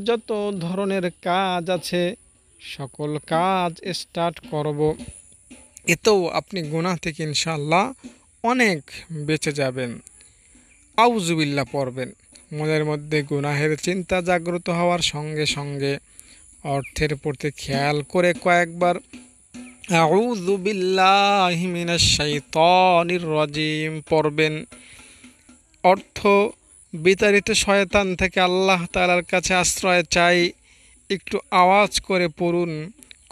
Speaker 1: যত ধরনের কাজ আছে সকল কাজ স্টার্ট করব। এতেও আপনি গুনাহ থেকে ইনশাআল্লাহ অনেক বেঁচে যাবেন। আউযুবিল্লাহ পড়বেন। মনের মধ্যে গুনাহের চিন্তা জাগ্রত হওয়ার সঙ্গে সঙ্গে অর্থের প্রতি খেয়াল করে কয়েকবার আউযু বিল্লাহি মিনাশ শাইতানির রাজিম পড়বেন। অর্থ বিতাড়িত শয়তান থেকে আল্লাহ তাআলার কাছে আশ্রয় চাই। একটু আওয়াজ করে পড়ুন,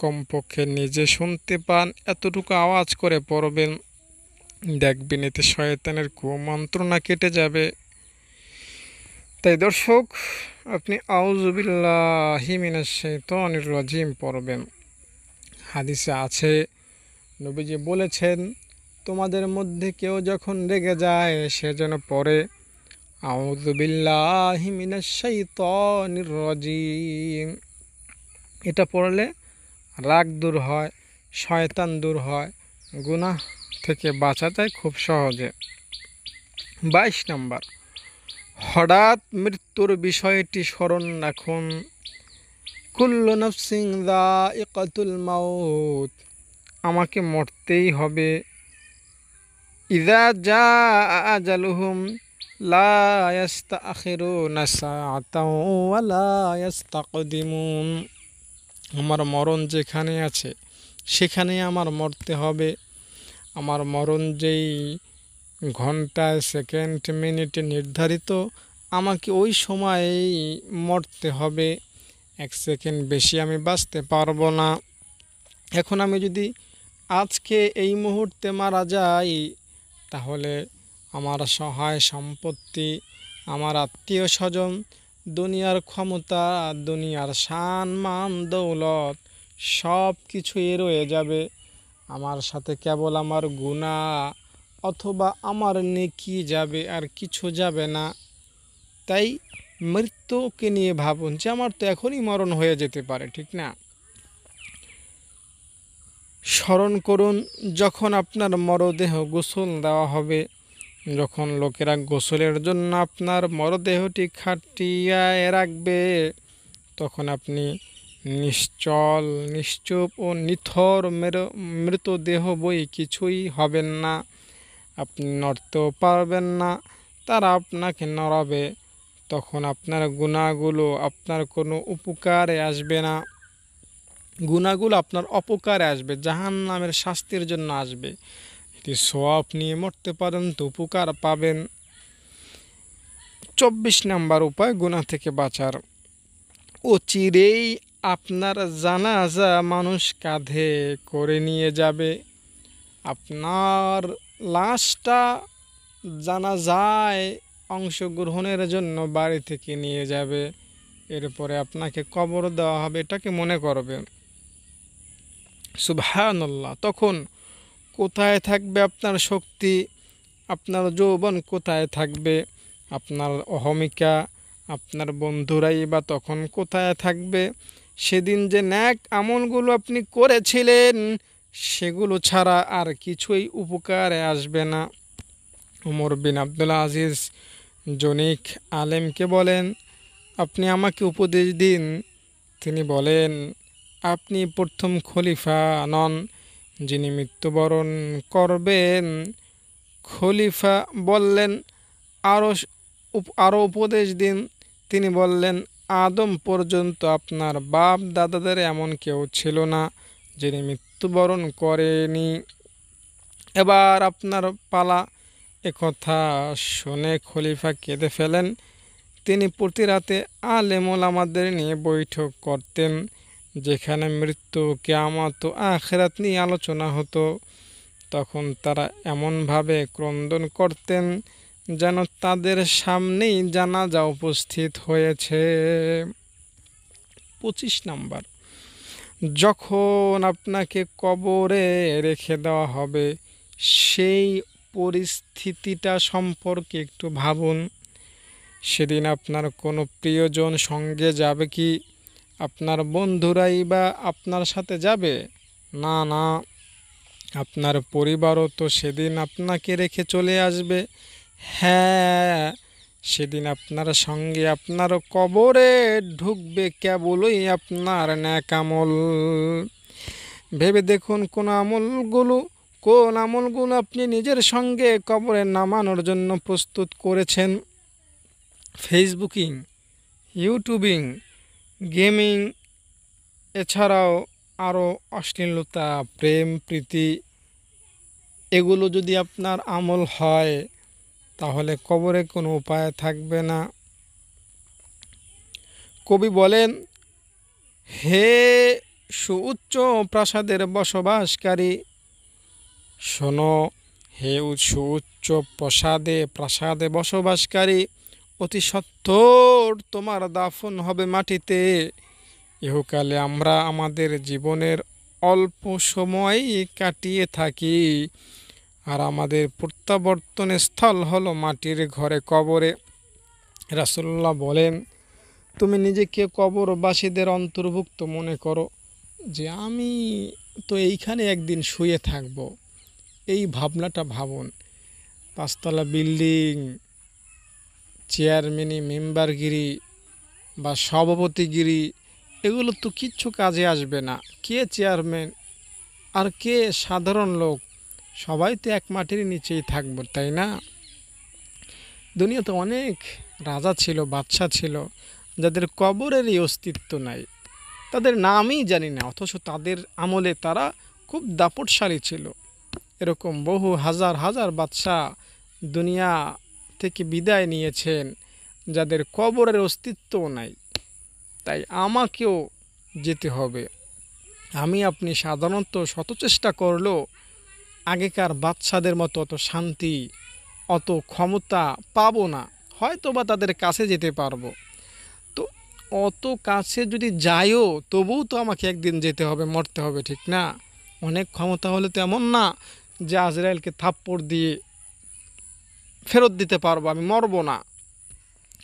Speaker 1: কমপক্ষে নিজে শুনতে পান এতটুকু আওয়াজ করে পড়বেন। দেখবেন এতে শয়তানের কুমন্ত্রণা কেটে যাবে। তাই দর্শক, আপনি আউযু বিল্লাহি মিনাশ শাইতানির রাজিম পড়বেন। হাদিসে আছে, নবীজি বলেছেন, তোমাদের মধ্যে কেউ যখন রেগে যায় সে যেন পড়ে আউযু বিল্লাহি মিনাশ শাইতানির রাজিম। এটা পড়লে রাগ দূর হয়, শয়তান দূর হয়, গুনাহ থেকে বাঁচা যায় খুব সহজে। 22 নম্বর, হঠাৎ মৃত্যুর বিষয়টি স্মরণ রাখুন। কুল্লু নাফসিন যায়িকাতুল মাউত, আমাকে মরতেই হবে। ইযা জাআ আজালুহুম লা ইস্তাখিরুনা সাআতাও ওয়া লা ইস্তাকদিমুন, আমার মরণ যেখানে আছে সেখানেই আমার মরতে হবে। আমার মরণ যেই ঘন্টায় সেকেন্ড মিনিটে নির্ধারিত, আমাকে ওই সময়েই মরতে হবে। 1 সেকেন্ড বেশি আমি বাঁচতে পারবো না। এখন আমি যদি আজকে এই মুহূর্তে মারা যাই, তাহলে আমার সহায় সম্পত্তি, আমার আত্মীয় স্বজন, দুনিয়ার ক্ষমতা, দুনিয়ার শান মান দৌলত সব কিছুই রয়ে যাবে। আমার সাথে কেবল আমার গুনাহ অথবা আমার নেকি যাবে, আর কিছু যাবে না। তাই মৃত্যুকে নিয়ে ভাবুন যে আমার তো এখনই মরণ হয়ে যেতে পারে, ঠিক না? স্মরণ করুন যখন আপনার মরদেহ গোসল দেওয়া হবে, যখন লোকেরা গোসলের জন্য আপনার মরদেহটি খাটিয়ায় রাখবে, তখন আপনি নিশ্চল, নিশ্চুপ ও নিথর মৃতদেহ বই কিছুই হবেন না। আপনি নড়তেও পারবেন না, তারা আপনাকে নড়াবে। তখন আপনার গুনাহগুলো আপনার কোনো উপকারে আসবে না, গুনাহগুলো আপনার অপকারে আসবে, জাহান্নামের শাস্তির জন্য আসবে। যদি সওয়াব নিয়ে মরতে পারেন তো উপকার পাবেন। 24 নম্বর উপায় গুনাহ থেকে বাঁচার, অচিরেই আপনার জানাজা মানুষ কাঁধে করে নিয়ে যাবে। আপনার লাশটা জানাজায় অংশগ্রহণের জন্য বাড়ি থেকে নিয়ে যাবে, এরপরে আপনাকে কবর দেওয়া হবে। এটাকে মনে করবেন। সুবহানাল্লাহ। তখন কোথায় থাকবে আপনার শক্তি, আপনার যৌবন কোথায় থাকবে, আপনার অহমিকা, আপনার বন্ধুরাই বা তখন কোথায় থাকবে? সেদিন যে ন্যাক আমলগুলো আপনি করেছিলেন সেগুলো ছাড়া আর কিছুই উপকারে আসবে না। ওমর বিন আব্দুল আজিজ জনিক আলেমকে বলেন, আপনি আমাকে উপদেশ দিন। তিনি বলেন, আপনি প্রথম খলিফা নন যিনি মৃত্যুবরণ করবেন। খলিফা বললেন, আরও উপদেশ দিন। তিনি বললেন, আদম পর্যন্ত আপনার বাপ দাদাদের এমন কেউ ছিল না যিনি মৃত্যুবরণ করেনি। এবার আপনার পালা। একথা শুনে খলিফা কেঁদে ফেলেন। তিনি প্রতি রাতে আলেম ওলামাদের নিয়ে বৈঠক করতেন, যেখানে মৃত্যু, কিয়ামত ও আখিরাত নিয়ে আলোচনা হতো। তখন তারা এমনভাবে ক্রন্দন করতেন যেন তাদের সামনেই জানাজা উপস্থিত হয়েছে। 25 নম্বর, যখন আপনাকে কবরে রেখে দেওয়া হবে সেই পরিস্থিতিটা সম্পর্কে একটু ভাবুন। সেদিন আপনার কোনো প্রিয়জন সঙ্গে যাবে কি? আপনার বন্ধুরাই বা আপনার সাথে যাবে? না না, আপনার পরিবারও তো সেদিন আপনাকে রেখে চলে আসবে। হ্যাঁ, সেদিন আপনার সঙ্গে আপনার কবরে ঢুকবে কেবলই আপনার নেক আমল। ভেবে দেখুন কোন আমলগুলো আপনি নিজের সঙ্গে কবরে নামানোর জন্য প্রস্তুত করেছেন। ফেসবুকিং, ইউটিউবিং, গেমিং, এছাড়াও আরও অশ্লীলতা, প্রেম প্রীতি, এগুলো যদি আপনার আমল হয় তাহলে কবরে কোনো উপায় থাকবে না। কবি বলেন, হে সুউচ্চ প্রাসাদের বসবাসকারী, শোনো, হে সুউচ্চ প্রাসাদে বসবাসকারী, অতি সত্বর তোমার দাফন হবে মাটিতে। ইহকালে আমরা আমাদের জীবনের অল্প সময়ই কাটিয়ে থাকি, আর আমাদের প্রত্যাবর্তনের স্থল হলো মাটির ঘরে, কবরে। রাসূলুল্লাহ বলেন, তুমি নিজেকে কবরবাসীদের অন্তর্ভুক্ত মনে করো, যে আমি তো এইখানে একদিন শুয়ে থাকব। এই ভাবনাটা ভাবুন। 5তলা বিল্ডিং, চেয়ারম্যানি, মেম্বারগিরি বা সভাপতিগিরি, এগুলো তো কিচ্ছু কাজে আসবে না। কে চেয়ারম্যান আর কে সাধারণ লোক, সবাই তো এক মাটির নিচেই থাকবো, তাই না? দুনিয়াতে অনেক রাজা ছিল, বাদশা ছিল, যাদের কবরেরই অস্তিত্ব নাই, তাদের নামই জানি না, অথচ তাদের আমলে তারা খুব দাপটশালী ছিল। এরকম বহু হাজার হাজার বাদশা দুনিয়া থেকে বিদায় নিয়েছেন, যাদের কবরের অস্তিত্বও নাই। তাই আমাকেও যেতে হবে। আমি আপনি সাধারণত শত চেষ্টা করলেও আগেকার বাদশাদের মতো অত শান্তি, অত ক্ষমতা পাবো না। হয়তো বা তাদের কাছে যেতে পারবো। তো অত কাছে যদি যাইও, তবুও তো আমাকে একদিন যেতে হবে, মরতে হবে, ঠিক না? অনেক ক্ষমতা হলে তো এমন না যে আজরাইলকে থাপ্পড় দিয়ে ফেরত দিতে পারবো, আমি মরবো না,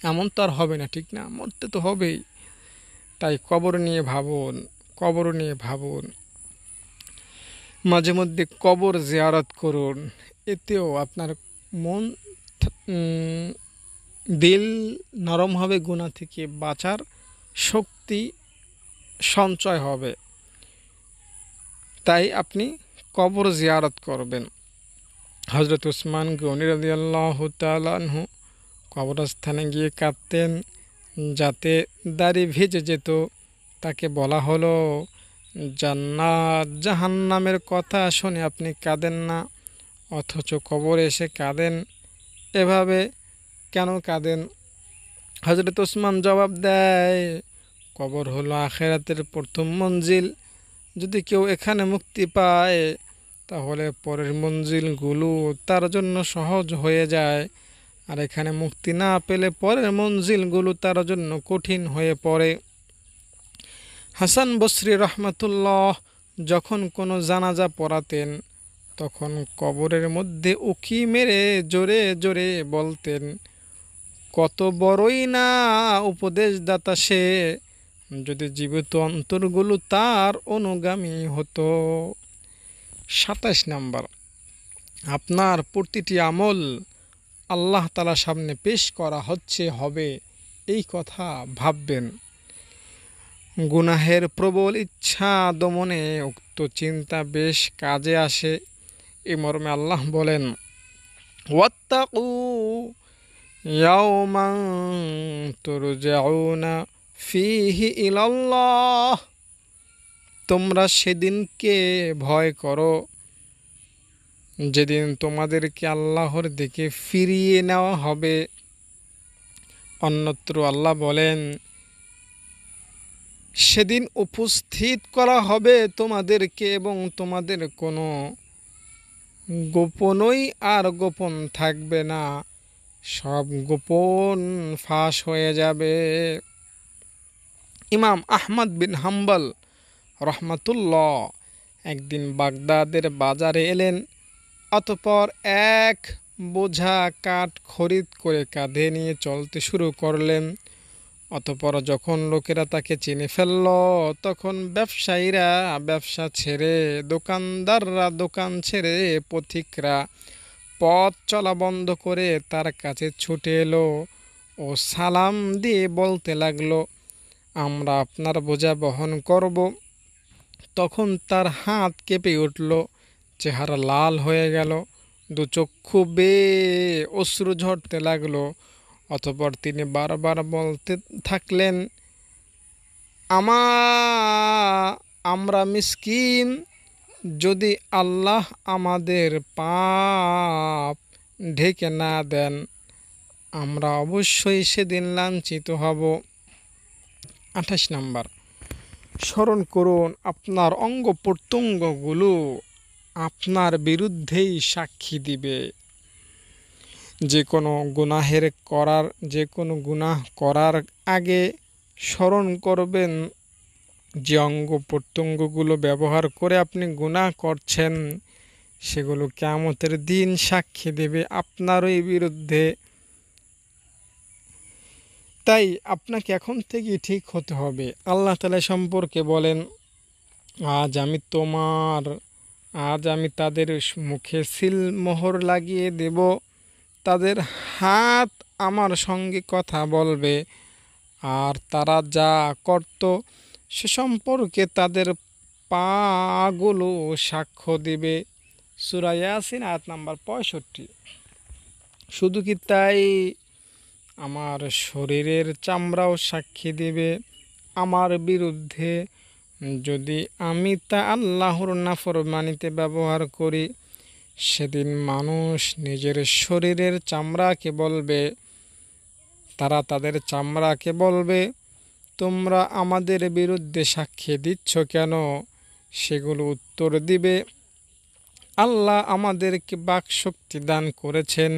Speaker 1: এমন তো আর হবে না, ঠিক না? মরতে তো হবেই। তাই কবর নিয়ে ভাবুন। মাঝে মধ্যে কবর জিয়ারত করুন। এতেও আপনার মন, দিল নরম হবে, গুনাহ থেকে বাঁচার শক্তি সঞ্চয় হবে। তাই আপনি কবর জিয়ারত করবেন। হযরত উসমান গনি রাদিয়াল্লাহু তাআলা আনহু কবরস্থানে গিয়ে কাঁদতেন, যাতে দাড়ি ভিজে যেত। তাকে বলা হলো, জান্নাত জাহান্নামের কথা শুনে আপনি কাঁদেন না, অথচ কবরে এসে কাঁদেন। এভাবে কেন কাঁদেন? হযরত উসমান জবাব দেয়, কবর হলো আখিরাতের প্রথম মঞ্জিল। যদি কেউ এখানে মুক্তি পায়, তাহলে পরের মঞ্জিলগুলো তার জন্য সহজ হয়ে যায়, আর এখানে মুক্তি না পেলে পরের মঞ্জিলগুলো তার জন্য কঠিন হয়ে পড়ে। হাসান বসরি রহমাতুল্লাহ যখন কোনো জানাজা পড়াতেন, তখন কবরের মধ্যে উকি মেরে জোরে জোরে বলতেন, কত বড়ই না উপদেশদাতা সে, যদি জীবিত অন্তরগুলো তার অনুগামী হতো। 27 নাম্বার, আপনার প্রতিটি আমল আল্লাহ তাআলার সামনে পেশ করা হবে, এই কথা ভাববেন। গুনাহের প্রবল ইচ্ছা দমনে উক্ত চিন্তা বেশ কাজে আসে। এই মর্মে আল্লাহ বলেন, ওয়াত্তাকু ইয়াওমান তুরজাউনা ফীহি ইলাল্লাহ, তোমরা সেদিনকে ভয় করো যেদিন তোমাদেরকে আল্লাহর দিকে ফিরিয়ে নেওয়া হবে। অন্যত্র আল্লাহ বলেন, সেদিন উপস্থিত করা হবে তোমাদেরকে, এবং তোমাদের কোনো গোপনই আর গোপন থাকবে না, সব গোপন ফাঁস হয়ে যাবে। ইমাম আহমদ বিন হাম্বল রহমাতুল্লাহ একদিন বাগদাদের বাজারে এলেন, অতঃপর এক বোঝা কাঠ খরিদ করে কাঁধে নিয়ে চলতে শুরু করলেন। অতঃপর যখন লোকেরা তাকে চিনে ফেলল, তখন ব্যবসায়ীরা ব্যবসা ছেড়ে, দোকানদাররা দোকান ছেড়ে, পথিকরা পথ চলা বন্ধ করে তার কাছে ছুটে এলো ও সালাম দিয়ে বলতে লাগলো, আমরা আপনার বোঝা বহন করব। তখন তার হাত কেঁপে উঠল, চেহারা লাল হয়ে গেল, দু চক্ষু বেয়ে অশ্রু ঝরতে লাগলো। অতঃপর তিনি বারবার বলতে থাকলেন, আমা আমরা মিসকিন, যদি আল্লাহ আমাদের পাপ ঢেকে না দেন, আমরা অবশ্যই সেদিন লাঞ্ছিত হব। 28 নম্বর, স্মরণ করুন আপনার অঙ্গ প্রত্যঙ্গগুলো আপনার বিরুদ্ধেই সাক্ষী দিবে। যে কোনো গুনাহ করার আগে স্মরণ করবেন যে অঙ্গ প্রত্যঙ্গগুলো ব্যবহার করে আপনি গুনাহ করছেন, সেগুলো কিয়ামতের দিন সাক্ষী দেবে আপনারই বিরুদ্ধে। তাই আপনাকে এখন থেকে ঠিক হতে হবে। আল্লাহ তাআলা সম্পর্কে বলেন, আজ আমি তাদের মুখে সিলমোহর লাগিয়ে দেব, তাদের হাত আমার সঙ্গে কথা বলবে, আর তারা যা করত সে সম্পর্কে তাদের পাগুলো সাক্ষ্য দিবে। সূরা ইয়াসিন আয়াত নাম্বার 65। শুধু কি তাই, আমার শরীরের চামড়াও সাক্ষী দিবে আমার বিরুদ্ধে, যদি আমি তা আল্লাহর নাফরমানিতে ব্যবহার করি। সেদিন মানুষ নিজের শরীরের চামড়াকে বলবে, তারা তাদের চামড়াকে বলবে, তোমরা আমাদের বিরুদ্ধে সাক্ষী দিচ্ছ কেন? সেগুলো উত্তর দিবে, আল্লাহ আমাদেরকে বাকশক্তি দান করেছেন,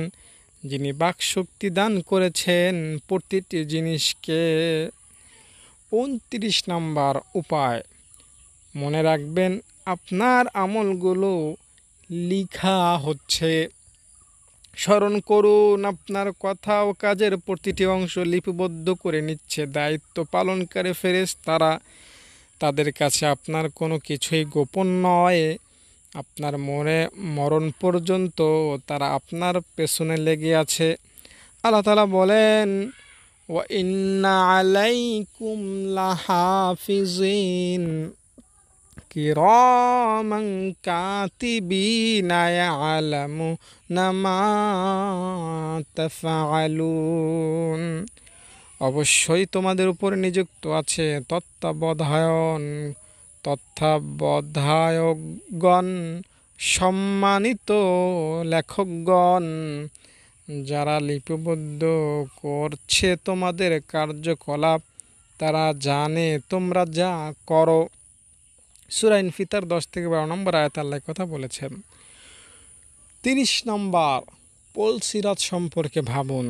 Speaker 1: যিনি বাকশক্তি দান করেছেন প্রতিটি জিনিসকে। 29 নম্বর উপায়, মনে রাখবেন আপনার আমলগুলো লিখা হচ্ছে। স্মরণ করুন আপনার কথা ও কাজের প্রতিটি অংশ লিপিবদ্ধ করে নিচ্ছে দায়িত্ব পালনকারী ফেরেশতারা। তাদের কাছে আপনার কোনো কিছুই গোপন নয়। আপনার মরণ পর্যন্ত তারা আপনার পেছনে লেগে আছে। আল্লাহ তাআলা বলেন, ওয়া ইন্না আলাইকুম লাহাফিজিন কিরামান কাতিবিনা ইয়ালামুনা মা তাফআলুন। অবশ্যই তোমাদের উপর নিযুক্ত আছে তত্ত্বাবধায়কগণ, সম্মানিত লেখকগণ, যারা লিপিবদ্ধ করছে তোমাদের কার্যকলাপ, তারা জানে তোমরা যা করো। সূরা ইনফিতার 10-12 নম্বর আয়াতে আল্লাহ কথা বলেছেন। 30 নম্বর, পুলসিরাত সম্পর্কে ভাবুন।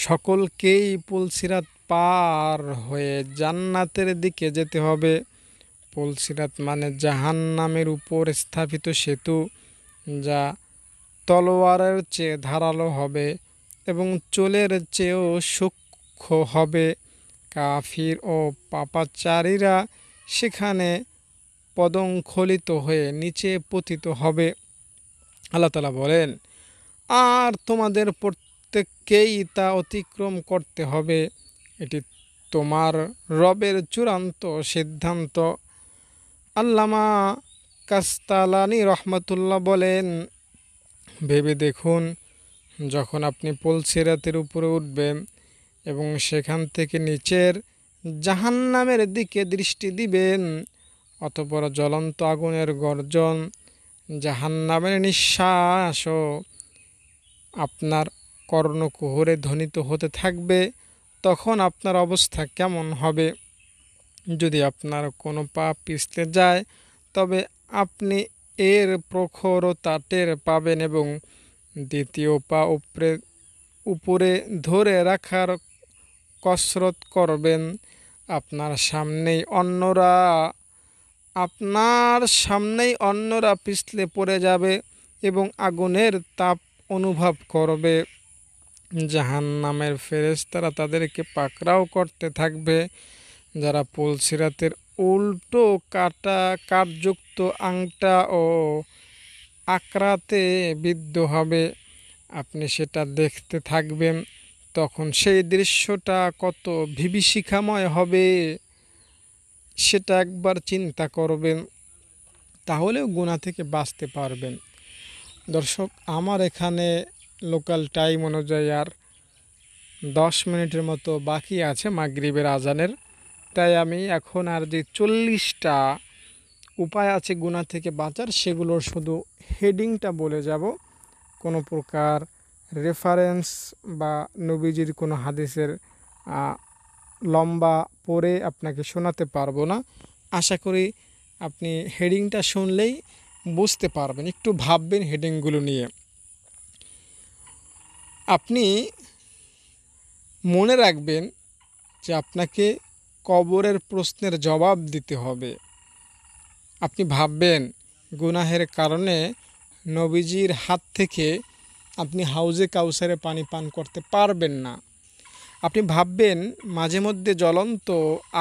Speaker 1: সকলকেই পুলসিরাত পার হয়ে জান্নাতের দিকে যেতে হবে। পুলসিরাত মানে জাহান্নামের উপর স্থাপিত সেতু, যা তলোয়ারের চেয়ে ধারালো হবে এবং চুলের চেয়েও সূক্ষ্ম হবে। কাফির ও পাপাচারীরা সেখানে পদঙ্খলিত হয়ে নিচে পতিত হবে। আল্লাহ তাআলা বলেন, আর তোমাদের প্রত্যেককেই তা অতিক্রম করতে হবে। এটি তোমার রবের চূড়ান্ত সিদ্ধান্ত। আল্লামা কাস্তালানি রহমাতুল্লাহ বলেন, ভেবে দেখুন, যখন আপনি পুলসিরাতের উপরে উঠবেন এবং সেখান থেকে নিচের জাহান্নামের দিকে দৃষ্টি দিবেন, অতঃপর জ্বলন্ত আগুনের গর্জন, জাহান্নামের নিঃশ্বাসও আপনার কর্ণকুহরে ধ্বনিত হতে থাকবে, তখন আপনার অবস্থা কেমন হবে? যদি আপনার কোনো পা পিছলে যায়, তবে আপনি এর প্রখরতা টের পাবেন এবং দ্বিতীয় পা উপরে ধরে রাখার কসরত করবেন। আপনার সামনেই অন্যরা পিছলে পড়ে যাবে এবং আগুনের তাপ অনুভব করবে। জাহান্নামের ফেরেশতারা তাদেরকে পাকড়াও করতে থাকবে। যারা পুলসিরাতের উল্টো কাঠযুক্ত আংটা ও আকরাতে বিদ্ধ হবে, আপনি সেটা দেখতে থাকবেন। তখন সেই দৃশ্যটা কত বিভীষিকাময় হবে সেটা একবার চিন্তা করবেন, তাহলেও গুনাহ থেকে বাঁচতে পারবেন। দর্শক, আমার এখানে লোকাল টাইম অনুযায়ী আর 10 মিনিটের মতো বাকি আছে মাগরিবের আজানের। তাই আমি এখন আর যে 40টা উপায় আছে গুনাহ থেকে বাঁচার, সেগুলোর শুধু হেডিংটা বলে যাব। কোনো প্রকার রেফারেন্স বা নবীজির কোনো হাদিসের লম্বা পড়ে আপনাকে শোনাতে পারবো না। আশা করি আপনি হেডিংটা শুনলেই বুঝতে পারবেন, একটু ভাববেন হেডিংগুলো নিয়ে। আপনি মনে রাখবেন যে আপনাকে কবরের প্রশ্নের জবাব দিতে হবে। আপনি ভাববেন গুনাহের কারণে নবীজির হাত থেকে আপনি হাউজে কাউসারে পানি পান করতে পারবেন না। আপনি ভাববেন মাঝে মধ্যে জ্বলন্ত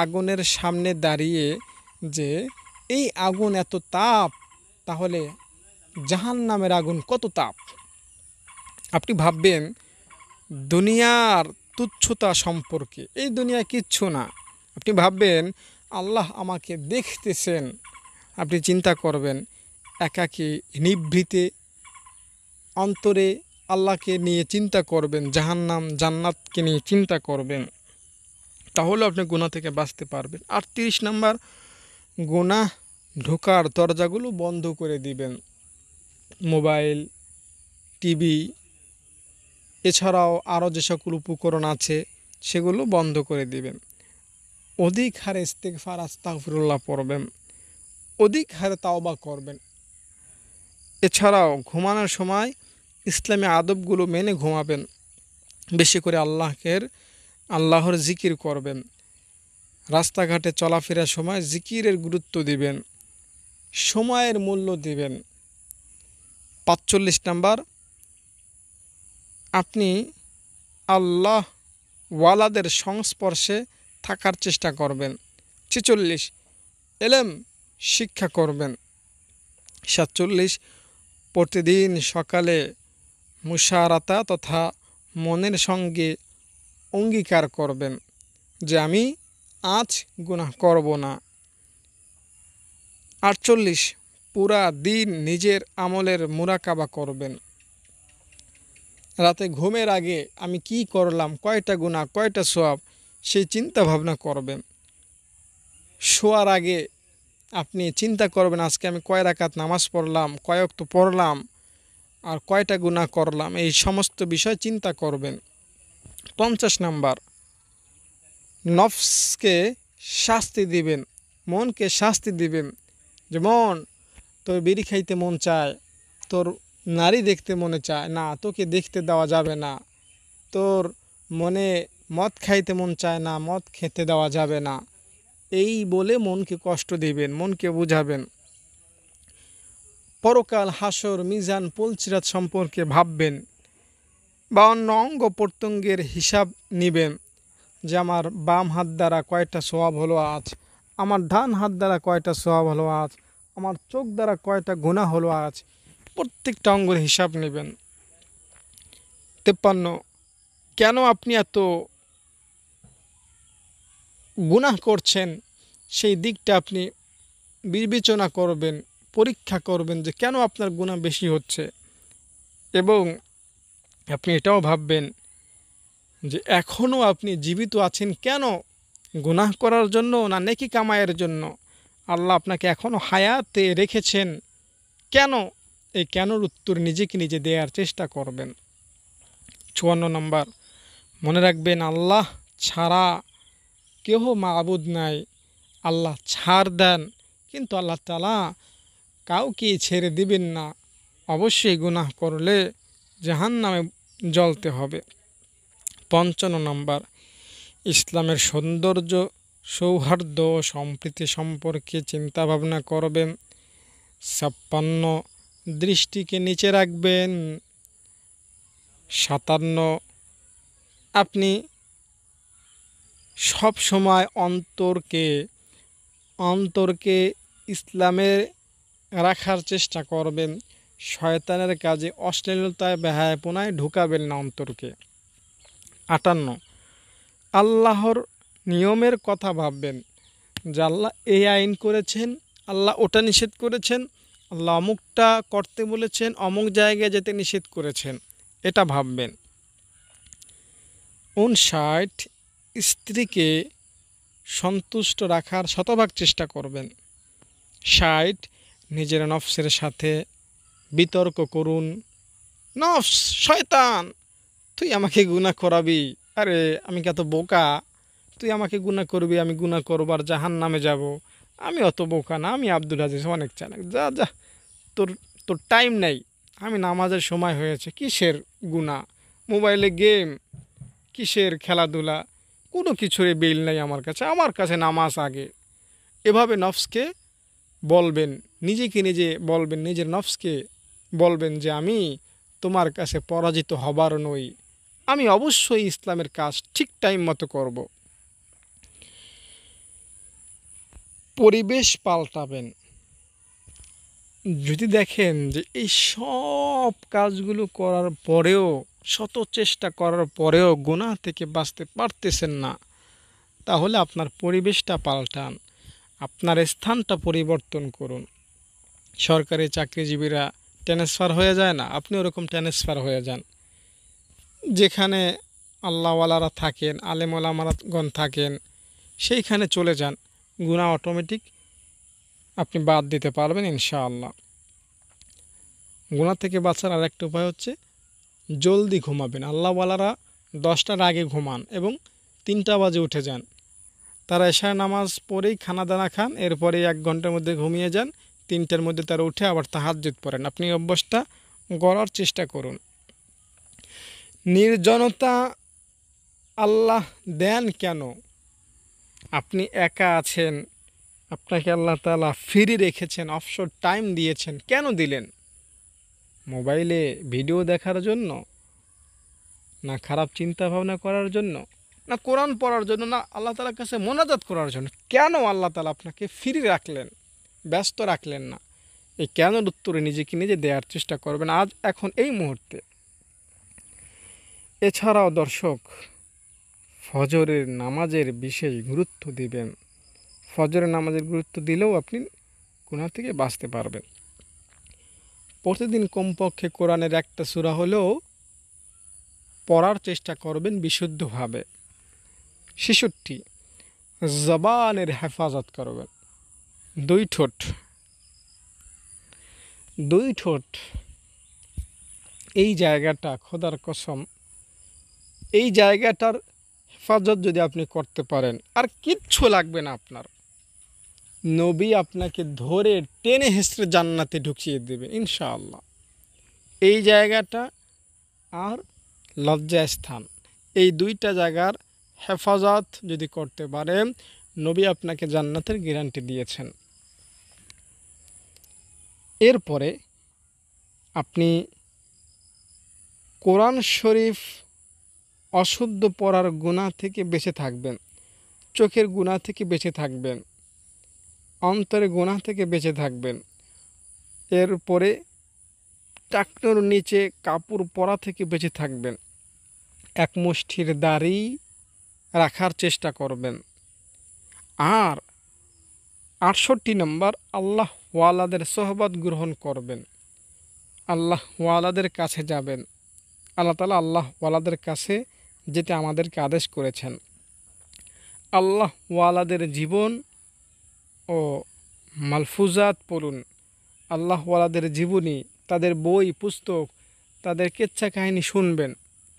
Speaker 1: আগুনের সামনে দাঁড়িয়ে যে এই আগুন এত তাপ, তাহলে জাহান্নামের আগুন কত তাপ। আপনি ভাববেন দুনিয়ার তুচ্ছতা সম্পর্কে, এই দুনিয়া কিচ্ছু না। আপনি ভাববেন আল্লাহ আমাকে দেখতেছেন। আপনি চিন্তা করবেন একাকী নিভৃতে অন্তরে আল্লাহকে নিয়ে চিন্তা করবেন, জাহান্নাম জান্নাতকে নিয়ে চিন্তা করবেন, তাহলে আপনি গুনাহ থেকে বাঁচতে পারবেন। 38 নাম্বার, গুনাহ ঢোকার দরজাগুলো বন্ধ করে দিবেন। মোবাইল, টিভি, এছাড়াও আরও যে সকল উপকরণ আছে সেগুলো বন্ধ করে দিবেন। অধিক হারে ইস্তিগফার আস্তাগফিরুল্লাহ পড়বেন, অধিক হারে তাওবা করবেন। এছাড়াও ঘুমানোর সময় ইসলামী আদবগুলো মেনে ঘুমাবেন। বেশি করে আল্লাহর জিকির করবেন। রাস্তাঘাটে চলাফেরার সময় জিকিরের গুরুত্ব দিবেন, সময়ের মূল্য দিবেন। 45 নাম্বার, আপনি আল্লাহ ওয়ালাদের সংস্পর্শে থাকার চেষ্টা করবেন। 46, এলেম শিক্ষা করবেন। 47, প্রতিদিন সকালে মুশারাতা তথা মনের সঙ্গে অঙ্গীকার করবেন যে আমি আজ গুনাহ করব না। 48, পুরা দিন নিজের আমলের মুরাকাবা করবেন। রাতে ঘুমের আগে আমি কি করলাম, কয়টা গুনাহ, কয়টা সওয়াব, সেই চিন্তা ভাবনা করবেন। শোয়ার আগে আপনি চিন্তা করবেন আজকে আমি কয় রাকাত নামাজ পড়লাম, কয় ওয়াক্ত পড়লাম, আর কয়টা গুনাহ করলাম, এই সমস্ত বিষয় চিন্তা করবেন। 50 নাম্বার, নফসকে শাস্তি দিবেন, মনকে শাস্তি দিবেন। যে মন, তোর বিড়ি খাইতে মন চায়, তোর নারী দেখতে মনে চায় না, তোকে দেখতে দেওয়া যাবে না। তোর মনে মদ খাইতে মন চায় না, মদ খেতে দেওয়া যাবে না। এই বলে মনকে কষ্ট দিবেন, মনকে বুঝাবেন। পরকাল, হাসর, মিজান, পুলসিরাত সম্পর্কে ভাববেন বা অন্য অঙ্গ প্রত্যঙ্গের হিসাব নিবেন যে আমার বাম হাত দ্বারা কয়টা সওয়াব হলো আজ, আমার ডান হাত দ্বারা কয়টা সওয়াব হলো আজ, আমার চোখ দ্বারা কয়টা গুনাহ হলো আজ, প্রত্যেকটা অঙ্গের হিসাব নেবেন। 53, কেন আপনি এত গুনাহ করছেন সেই দিকটা আপনি বিবেচনা করবেন, পরীক্ষা করবেন যে কেন আপনার গুনাহ বেশি হচ্ছে। এবং আপনি এটাও ভাববেন যে এখনও আপনি জীবিত আছেন কেন, গুনাহ করার জন্য না নেকি কামায়ের জন্য। আল্লাহ আপনাকে এখনও হায়াতে রেখেছেন কেন, এই কেনর উত্তর নিজেকে নিজে দেওয়ার চেষ্টা করবেন। 54 নম্বর, মনে রাখবেন আল্লাহ ছাড়া কেহ মাবুদ নাই। আল্লাহ ছাড় দেন কিন্তু আল্লাহ তাআলা কাউকে ছেড়ে দিবেন না। অবশ্যই গুনাহ করলে জাহান্নামে জ্বলতে হবে। 55 নম্বর, ইসলামের সৌন্দর্য, সৌহার্দ্য ও সম্প্রীতি সম্পর্কে চিন্তা ভাবনা করবেন। 56, দৃষ্টিকে নিচে রাখবেন। 57, আপনি সব সময় অন্তরকে ইসলামে রাখার চেষ্টা করবেন। শয়তানের কাজে অশ্লীলতায় বেহায়াপনায় ঢুকাবেন না অন্তরকে। 58, আল্লাহর নিয়মের কথা ভাববেন যে আল্লাহ এই আইন করেছেন, আল্লাহ ওটা নিষেধ করেছেন, আল্লাহ অমুকটা করতে বলেছেন, অমুক জায়গায় যেতে নিষেধ করেছেন, এটা ভাববেন। 59, স্ত্রীকে সন্তুষ্ট রাখার শতভাগ চেষ্টা করবেন। 60, নিজের নফসের সাথে বিতর্ক করুন। নফস, শয়তান, তুই আমাকে গুনাহ করাবি, আরে আমি কত বোকা, তুই আমাকে গুনাহ করবি, আমি গুনাহ করবার জাহান নামে যাব, আমি অত বোকা না, আমি আব্দুল আজিজ অনেক চালাক, যা যা, তোর তোর টাইম নেই, আমি নামাজের সময় হয়েছে, কিসের গুনাহ, মোবাইলে গেম, কিসের খেলাধুলা, কোনো কিছুরই বিল নেই আমার কাছে নামাজ আগে। এভাবে নফসকে বলবেন, নিজে বলবেন, নিজের নফসকে বলবেন যে আমি তোমার কাছে পরাজিত হবার নই, আমি অবশ্যই ইসলামের কাজ ঠিক টাইম মতো করব। পরিবেশ পাল্টাবেন। যদি দেখেন যে এই সব কাজগুলো করার পরেও, শত চেষ্টা করার পরেও গুনাহ থেকে বাঁচতে পারতেছেন না, তাহলে আপনার পরিবেশটা পাল্টান, আপনার স্থানটা পরিবর্তন করুন। সরকারি চাকরিজীবীরা ট্রান্সফার হয়ে যায় না, আপনি ওরকম ট্রান্সফার হয়ে যান। যেখানে আল্লাহওয়ালারা থাকেন, আলেম ওলামাগণ থাকেন, সেইখানে চলে যান, গুনাহ অটোমেটিক আপনি বাদ দিতে পারবেন ইনশাআল্লাহ। গুনাহ থেকে বাঁচার আরেকটা উপায় হচ্ছে জলদি ঘুমাবেন। আল্লাহওয়ালারা 10টার আগে ঘুমান এবং 3টা বাজে উঠে যান। তারা এশার নামাজ পড়েই খানা দানা খান, এরপরে 1 ঘন্টার মধ্যে ঘুমিয়ে যান, 3টার মধ্যে তারা উঠে আবার তাহাজ্জুদ পড়েন। আপনি অভ্যাসটা গড়ার চেষ্টা করুন। নির্জনতা আল্লাহ দেন কেন? আপনি একা আছেন, আপনাকে আল্লাহ তাআলা ফ্রি রেখেছেন, অবসর টাইম দিয়েছেন, কেন দিলেন? মোবাইলে ভিডিও দেখার জন্য, না খারাপ চিন্তা ভাবনা করার জন্য, না কোরআন পড়ার জন্য, না আল্লাহ তাআলার কাছে মোনাজাত করার জন্য? কেন আল্লাহ তাআলা আপনাকে ফ্রি রাখলেন, ব্যস্ত রাখলেন না? এই কেনর উত্তরে নিজেকে নিজে দেওয়ার চেষ্টা করবেন আজ, এখন, এই মুহূর্তে। এছাড়াও দর্শক, ফজরের নামাজের বিশেষ গুরুত্ব দিবেন। ফজরের নামাজের গুরুত্ব দিলেও আপনি গুনাহ থেকে বাঁচতে পারবেন। প্রতিদিন কমপক্ষে কোরআনের একটা সূরা হলেও পড়ার চেষ্টা করবেন বিশুদ্ধভাবে। 66, জবানের হেফাজত করবেন। দুই ঠোঁট এই জায়গাটা, খোদার কসম, এই জায়গাটার হেফাজত যদি আপনি করতে পারেন, আর কিচ্ছু লাগবে না আপনার, নবী আপনাকে ধরে টেনে হেসড়ে জান্নাতে ঢুকিয়ে দেবে ইনশাআল্লাহ। এই জায়গাটা আর লজ্জা স্থান, এই 2টা জায়গার হেফাজত যদি করতে পারেন, নবী আপনাকে জান্নাতের গ্যারান্টি দিয়েছেন। এরপরে আপনি কোরআন শরীফ অশুদ্ধ পড়ার গুনাহ থেকে বেঁচে থাকবেন, চোখের গুনাহ থেকে বেঁচে থাকবেন, অন্তরে গুনাহ থেকে বেঁচে থাকবেন। এরপরে টাকনোর নিচে কাপড় পরা থেকে বেঁচে থাকবেন, এক মুষ্টির দাড়ি রাখার চেষ্টা করবেন। আর 68 নম্বর, আল্লাহ ওয়ালাদের সোহবত গ্রহণ করবেন, আল্লাহ ওয়ালাদের কাছে যাবেন। আল্লাহ তাআলা আল্লাহ ওয়ালাদের কাছে যেতে আমাদেরকে আদেশ করেছেন। আল্লাহ ওয়ালাদের জীবন ও মালফুজাত পড়ুন, আল্লাহ ওয়ালাদের জীবনী, তাদের বই পুস্তক, তাদের কিচ্ছা কাহিনী শুনবেন,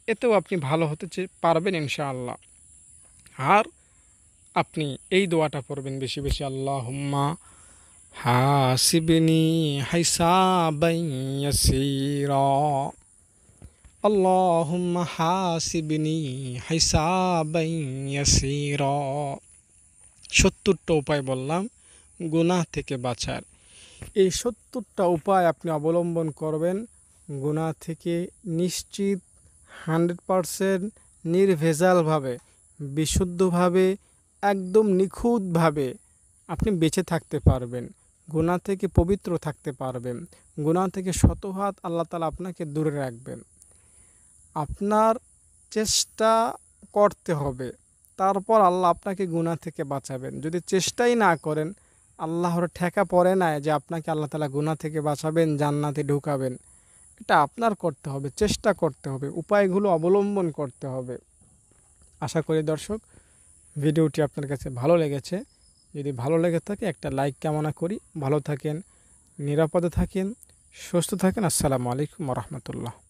Speaker 1: এতেও আপনি ভালো হতে পারবেন ইনশাআল্লাহ। আর আপনি এই দোয়াটা পড়বেন বেশি বেশি, আল্লাহুম্মা হাসিবনি হিসাবান ইয়াসীরা, আল্লাহুম্মা হাসিবনি হিসাবান ইয়াসীরা। 70টা উপায় বললাম গুনাহ থেকে বাঁচার। এই 70টা উপায় আপনি অবলম্বন করবেন, গুনাহ থেকে নিশ্চিত 100% নির্ভেজালভাবে, বিশুদ্ধভাবে, একদম নিখুঁতভাবে আপনি বেঁচে থাকতে পারবেন, গুনাহ থেকে পবিত্র থাকতে পারবেন, গুনাহ থেকে শতহাত আল্লাহ তাআলা আপনাকে দূরে রাখবেন। আপনার চেষ্টা করতে হবে, তারপর আল্লাহ আপনাকে গুনাহ থেকে বাঁচাবেন। যদি চেষ্টাই না করেন, আল্লাহর ঠেকা পড়ে না যে আপনাকে আল্লাহ তাআলা গুনাহ থেকে বাঁচাবেন, জান্নাতে ঢুকাবেন। এটা আপনার করতে হবে, চেষ্টা করতে হবে, উপায়গুলো অবলম্বন করতে হবে। আশা করি দর্শক ভিডিওটি আপনার কাছে ভালো লেগেছে। যদি ভালো লেগে থাকে একটা লাইক কামনা করি। ভালো থাকেন, নিরাপদে থাকেন, সুস্থ থাকেন। আসসালামু আলাইকুম ওয়া রাহমাতুল্লাহ।